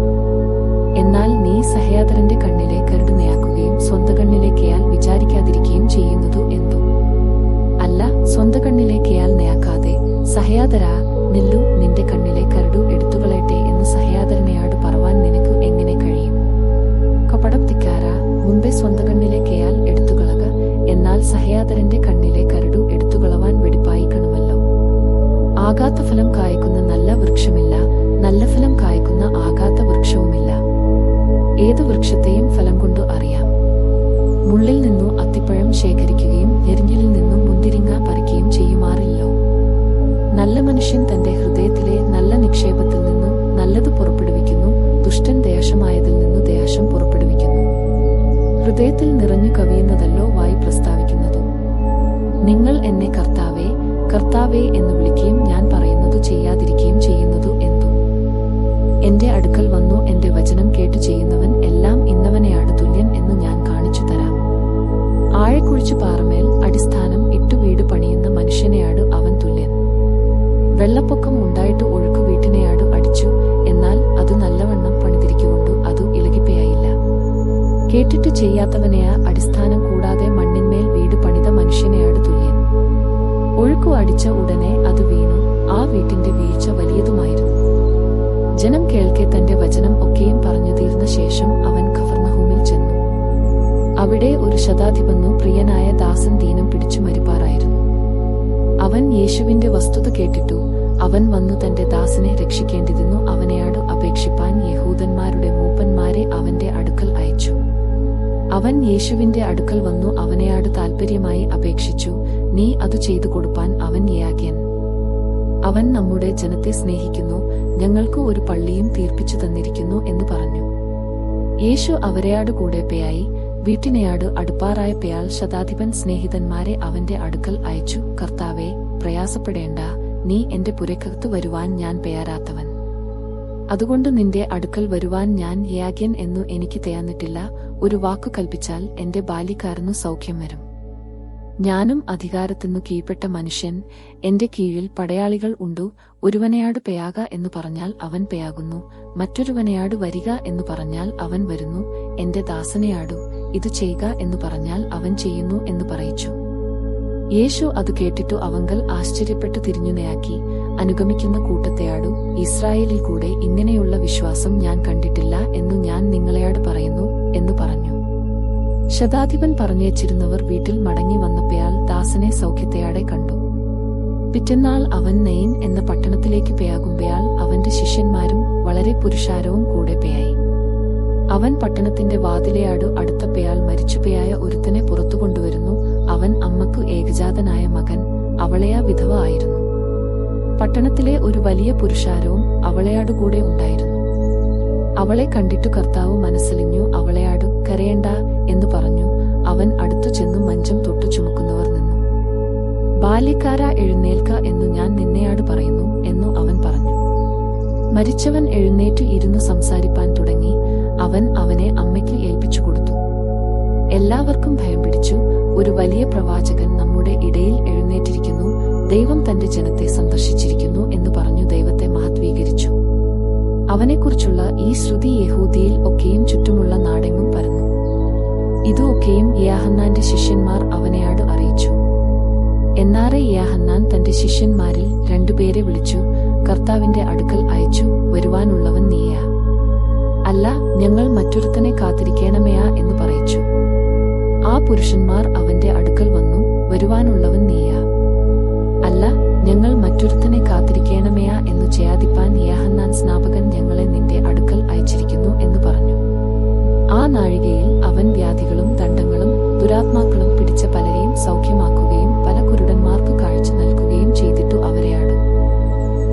എന്നാൽ നീ സഹയാതരന്റെ കണ്ണിലെ കരട് നെയാക്കുകയും സ്വന്ത കണ്ണിലെ കെയാൽ വിചാരിക്കാതിരിക്കുകയും ചെയ്യുന്നതു എന്തു? അല്ല, സ്വന്ത കണ്ണിലെ കെയാൽ നെയാക്കാതെ സഹയാതരാ നില്ലു, നിന്റെ കണ്ണിലെ കരടു എടുത്തുകളയട്ടെ എന്ന് സഹയാതരനെയാട് പറവാൻ നിനക്ക് എങ്ങനെ കഴിയും? കപടത്തിക്കാരാ, മുമ്പേ സ്വന്ത കണ്ണിലെ കെയാൽ എടുത്തുകളക, എന്നാൽ സഹയാതരന്റെ കണ്ണിലെ കരടു എടുത്തുകളവാൻ വെടിപ്പായി കാണുമല്ലോ. ആകാത്ത ഫലം കായ്ക്കുന്ന നല്ല വൃക്ഷമില്ല, നല്ല ഫലം കായ്ക്കുന്ന ആകാത്ത വൃക്ഷവുമില്ല. ഏതു വൃക്ഷത്തെയും ഫലം കൊണ്ടു അറിയാം. മുള്ളിൽ നിന്നു അത്തിപ്പഴം ശേഖരിക്കുകയും ഞെരിഞ്ഞിലിൽ നിന്നും മുന്തിരിങ്ങ പറിക്കുകയും ചെയ്യുമാറില്ലോ. നല്ല മനുഷ്യൻ തന്റെ ഹൃദയത്തിലെ നല്ല നിക്ഷേപത്തിൽ നിന്ന് നല്ലത് പുറപ്പെടുവിക്കുന്നു, ദുഷ്ടൻ ദേഷമായതിൽ നിന്ന് ദേഷം പുറപ്പെടുവിക്കുന്നു. ഹൃദയത്തിൽ നിറഞ്ഞു കവിയുന്നതല്ലോ വായി പ്രസ്താവിക്കുന്നതും. നിങ്ങൾ എന്നെ കർത്താവേ കർത്താവേ എന്ന് വിളിക്കുകയും ഞാൻ പറയുന്നതു ചെയ്യാതിരിക്കുകയും ചെയ്യുന്നതു എന്തു? എന്റെ അടുക്കൽ വന്നു എന്റെ വചനം കേട്ടു ചെയ്യുന്നവൻ എല്ലാം ഇന്നവനെയാട് തുല്യൻ എന്ന് ഞാൻ കാണിച്ചു തരാം. ആഴക്കുഴിച്ചു പാറമേൽ അടിസ്ഥാനം ഇട്ടു വീട് പണിയുന്ന മനുഷ്യനെയാട് അവൻ തുല്യൻ. വെള്ളപ്പൊക്കം ഉണ്ടായിട്ട് ഒഴുക്കു വീട്ടിനെയാട് അടിച്ചു, എന്നാൽ അത് നല്ലവണ്ണം പണിതിരിക്കൊണ്ടു അതു ഇളകിപ്പയായില്ല. കേട്ടിട്ട് ചെയ്യാത്തവനെയാ അടിസ്ഥാനം കൂടാതെ മണ്ണിന്മേൽ വീട് പണിത മനുഷ്യനെയാട് തുല്യൻ. ഒഴുക്കു അടിച്ച ഉടനെ അത് വീണു, ആ വീട്ടിന്റെ വീഴ്ച വലിയതുമായിരുന്നു. ജനം കേൾക്കെ തന്റെ വചനം ഒക്കെയും പറഞ്ഞു തീർന്ന ശേഷം അവൻ കഫർന്നഹൂമിൽ ചെന്നു. അവിടെ ഒരു ശതാധിപന്നു പ്രിയനായ ദാസൻ ദീനം പിടിച്ചു മരിപ്പാറായിരുന്നു. അവൻ യേശുവിന്റെ വസ്തുത കേട്ടിട്ടു. അവൻ വന്നു തന്റെ ദാസനെ രക്ഷിക്കേണ്ടിരുന്നു അവനെയാട് അപേക്ഷിപ്പാൻ യഹൂദന്മാരുടെ മൂപ്പന്മാരെ അവന്റെ അടുക്കൽ അയച്ചു. അവൻ യേശുവിന്റെ അടുക്കൽ വന്നു അവനെയാട് താൽപര്യമായി അപേക്ഷിച്ചു. നീ അതു ചെയ്തു കൊടുപ്പാൻ അവൻ യാഗ്യൻ. അവൻ നമ്മുടെ ജനത്തെ സ്നേഹിക്കുന്നു, ഞങ്ങൾക്ക് ഒരു പള്ളിയും തീർപ്പിച്ചു തന്നിരിക്കുന്നു എന്ന് പറഞ്ഞു. യേശു അവരെയാട് കൂടെ പേയായി. വീട്ടിനെയാട് അടുപ്പാറായ പേയാൾ ശതാധിപൻ സ്നേഹിതന്മാരെ അവന്റെ അടുക്കൽ അയച്ചു. കർത്താവേ, പ്രയാസപ്പെടേണ്ട, നീ എന്റെ പുരക്കകത്ത് വരുവാൻ ഞാൻ പേയാരാത്തവൻ. അതുകൊണ്ട് നിന്റെ അടുക്കൽ വരുവാൻ ഞാൻ യാഗ്യൻ എന്നു എനിക്ക് തയ്യാന്നിട്ടില്ല. ഒരു വാക്കു കൽപ്പിച്ചാൽ എന്റെ ബാല്യക്കാരനു സൗഖ്യം വരും. ഞാനും അധികാരത്തിനു കീഴ്പ്പെട്ട മനുഷ്യൻ. എന്റെ കീഴിൽ പടയാളികൾ ഉണ്ടു. ഒരുവനെയാട് പെയാക എന്നു പറഞ്ഞാൽ അവൻ പെയാകുന്നു, മറ്റൊരുവനെയാട് വരിക എന്നു പറഞ്ഞാൽ അവൻ വരുന്നു. എന്റെ ദാസനെയാടു ഇത് ചെയ്യുക എന്നു പറഞ്ഞാൽ അവൻ ചെയ്യുന്നു എന്നു പറയിച്ചു. യേശു അത് കേട്ടിട്ടു അവങ്കൽ ആശ്ചര്യപ്പെട്ടു തിരിഞ്ഞുനയാക്കി, അനുഗമിക്കുന്ന കൂട്ടത്തെയാടു, ഇസ്രായേലിൽ കൂടെ ഇങ്ങനെയുള്ള വിശ്വാസം ഞാൻ കണ്ടിട്ടില്ല എന്നു ഞാൻ നിങ്ങളെയാട് പറയുന്നു എന്ന് പറഞ്ഞു. ശതാധിപൻ പറഞ്ഞേച്ചിരുന്നവർ വീട്ടിൽ മടങ്ങി വന്നപ്പോയാൽ ദാസനെ സൗഖ്യത്തെയാടെ കണ്ടു. പിറ്റന്നാൾ അവൻ നെയിൻ എന്ന പട്ടണത്തിലേക്ക് പെയാകുമ്പയാൽ അവന്റെ ശിഷ്യന്മാരും വളരെ പുരുഷാരവും കൂടെ പെയായി. അവൻ പട്ടണത്തിന്റെ വാതിലെയാടു അടുത്തപ്പയാൽ മരിച്ചുപയായ ഒരുത്തനെ പുറത്തു കൊണ്ടുവരുന്നു. അവൻ അമ്മക്കു ഏകജാതനായ മകൻ, അവളെയാ വിധവ ആയിരുന്നു. പട്ടണത്തിലെ ഒരു വലിയ പുരുഷാരവും അവളെയാടുകൂടെ ഉണ്ടായിരുന്നു. അവളെ കണ്ടിട്ടു കർത്താവ് മനസ്സലിഞ്ഞു. അവളെയാടു കരയേണ്ട എന്നു പറഞ്ഞു. അവൻ അടുത്തു ചെന്നു മഞ്ചം തൊട്ടു ചുമക്കുന്നവർ നിന്നു. ബാല്യക്കാര എഴുന്നേൽക്ക എന്നു ഞാൻ നിന്നെയാട് പറയുന്നു എന്നു അവൻ പറഞ്ഞു. മരിച്ചവൻ എഴുന്നേറ്റു ഇരുന്നു സംസാരിപ്പാൻ തുടങ്ങി. അവൻ അവനെ അമ്മയ്ക്ക് ഏൽപ്പിച്ചു കൊടുത്തു. എല്ലാവർക്കും ഭയം പിടിച്ചു. ഒരു വലിയ പ്രവാചകൻ നമ്മുടെ ഇടയിൽ എഴുന്നേറ്റിരിക്കുന്നു, ദൈവം തന്റെ ജനത്തെ സന്ദർശിച്ചിരിക്കുന്നു എന്ന് പറഞ്ഞു ദൈവത്തെ മഹത്വീകരിച്ചു. അവനെക്കുറിച്ചുള്ള ഈ ശ്രുതി യഹൂദിയിൽ ഒക്കെയും ചുറ്റുമുള്ള നാടെങ്ങും പരന്നു. ഇതു ഒക്കെയും യോഹന്നാന്റെ ശിഷ്യന്മാർ അവനെയാട് അറിയിച്ചു. എന്നാറെ യോഹന്നാൻ തന്റെ ശിഷ്യന്മാരിൽ 2 പേരെ വിളിച്ചു, കർത്താവിന്റെ അടുക്കൽ അയച്ചു, വരുവാനുള്ളവൻ നീയാ? അല്ല, ഞങ്ങൾ മറ്റൊരുത്തനെ കാത്തിരിക്കണമേയാ എന്ന് പറയിച്ചു. ആ പുരുഷന്മാർ അവന്റെ അടുക്കൽ വന്നു, വരുവാനുള്ളവൻ നീയാ? അല്ല, ഞങ്ങൾ മറ്റൊരുത്തനെ കാത്തിരിക്കണമേയാ എന്നു ചെയ്യാതിപ്പാൻ യോഹന്നാൻ സ്നാപകൻ ഞങ്ങളെ നിന്റെ അടുക്കൽ അയച്ചിരിക്കുന്നു എന്ന് പറഞ്ഞു. ആ നാഴികയിൽ അവൻ വ്യാധികളും ദണ്ഡങ്ങളും ദുരാത്മാക്കളും പിടിച്ച പലരെയും സൗഖ്യമാക്കുകയും പല കുരുടന്മാർക്ക് കാഴ്ച നൽകുകയും ചെയ്തിട്ടു അവരെയാടും.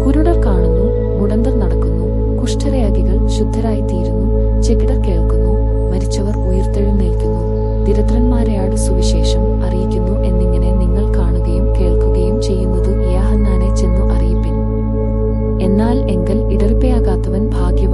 കുരുടർ കാണുന്നു, മുടന്തർ നടക്കുന്നു, കുഷ്ഠരോഗികൾ ശുദ്ധരായിത്തീരുന്നു, ചെകിടർ കേൾക്കുന്നു, മരിച്ചവർ ഉയിർത്തെഴുന്നേൽക്കുന്നു, ദരിദ്രന്മാരെയാട് സുവിശേഷം അറിയിക്കുന്നു എന്നിങ്ങനെ നിങ്ങൾ കാണുകയും കേൾക്കുകയും ചെയ്യുന്നതു യോഹന്നാനെ ചെന്നു അറിയിപ്പിൻ. എന്നാൽ എങ്കൽ ഇടറിപ്പയാകാത്തവൻ ഭാഗ്യവാൻ.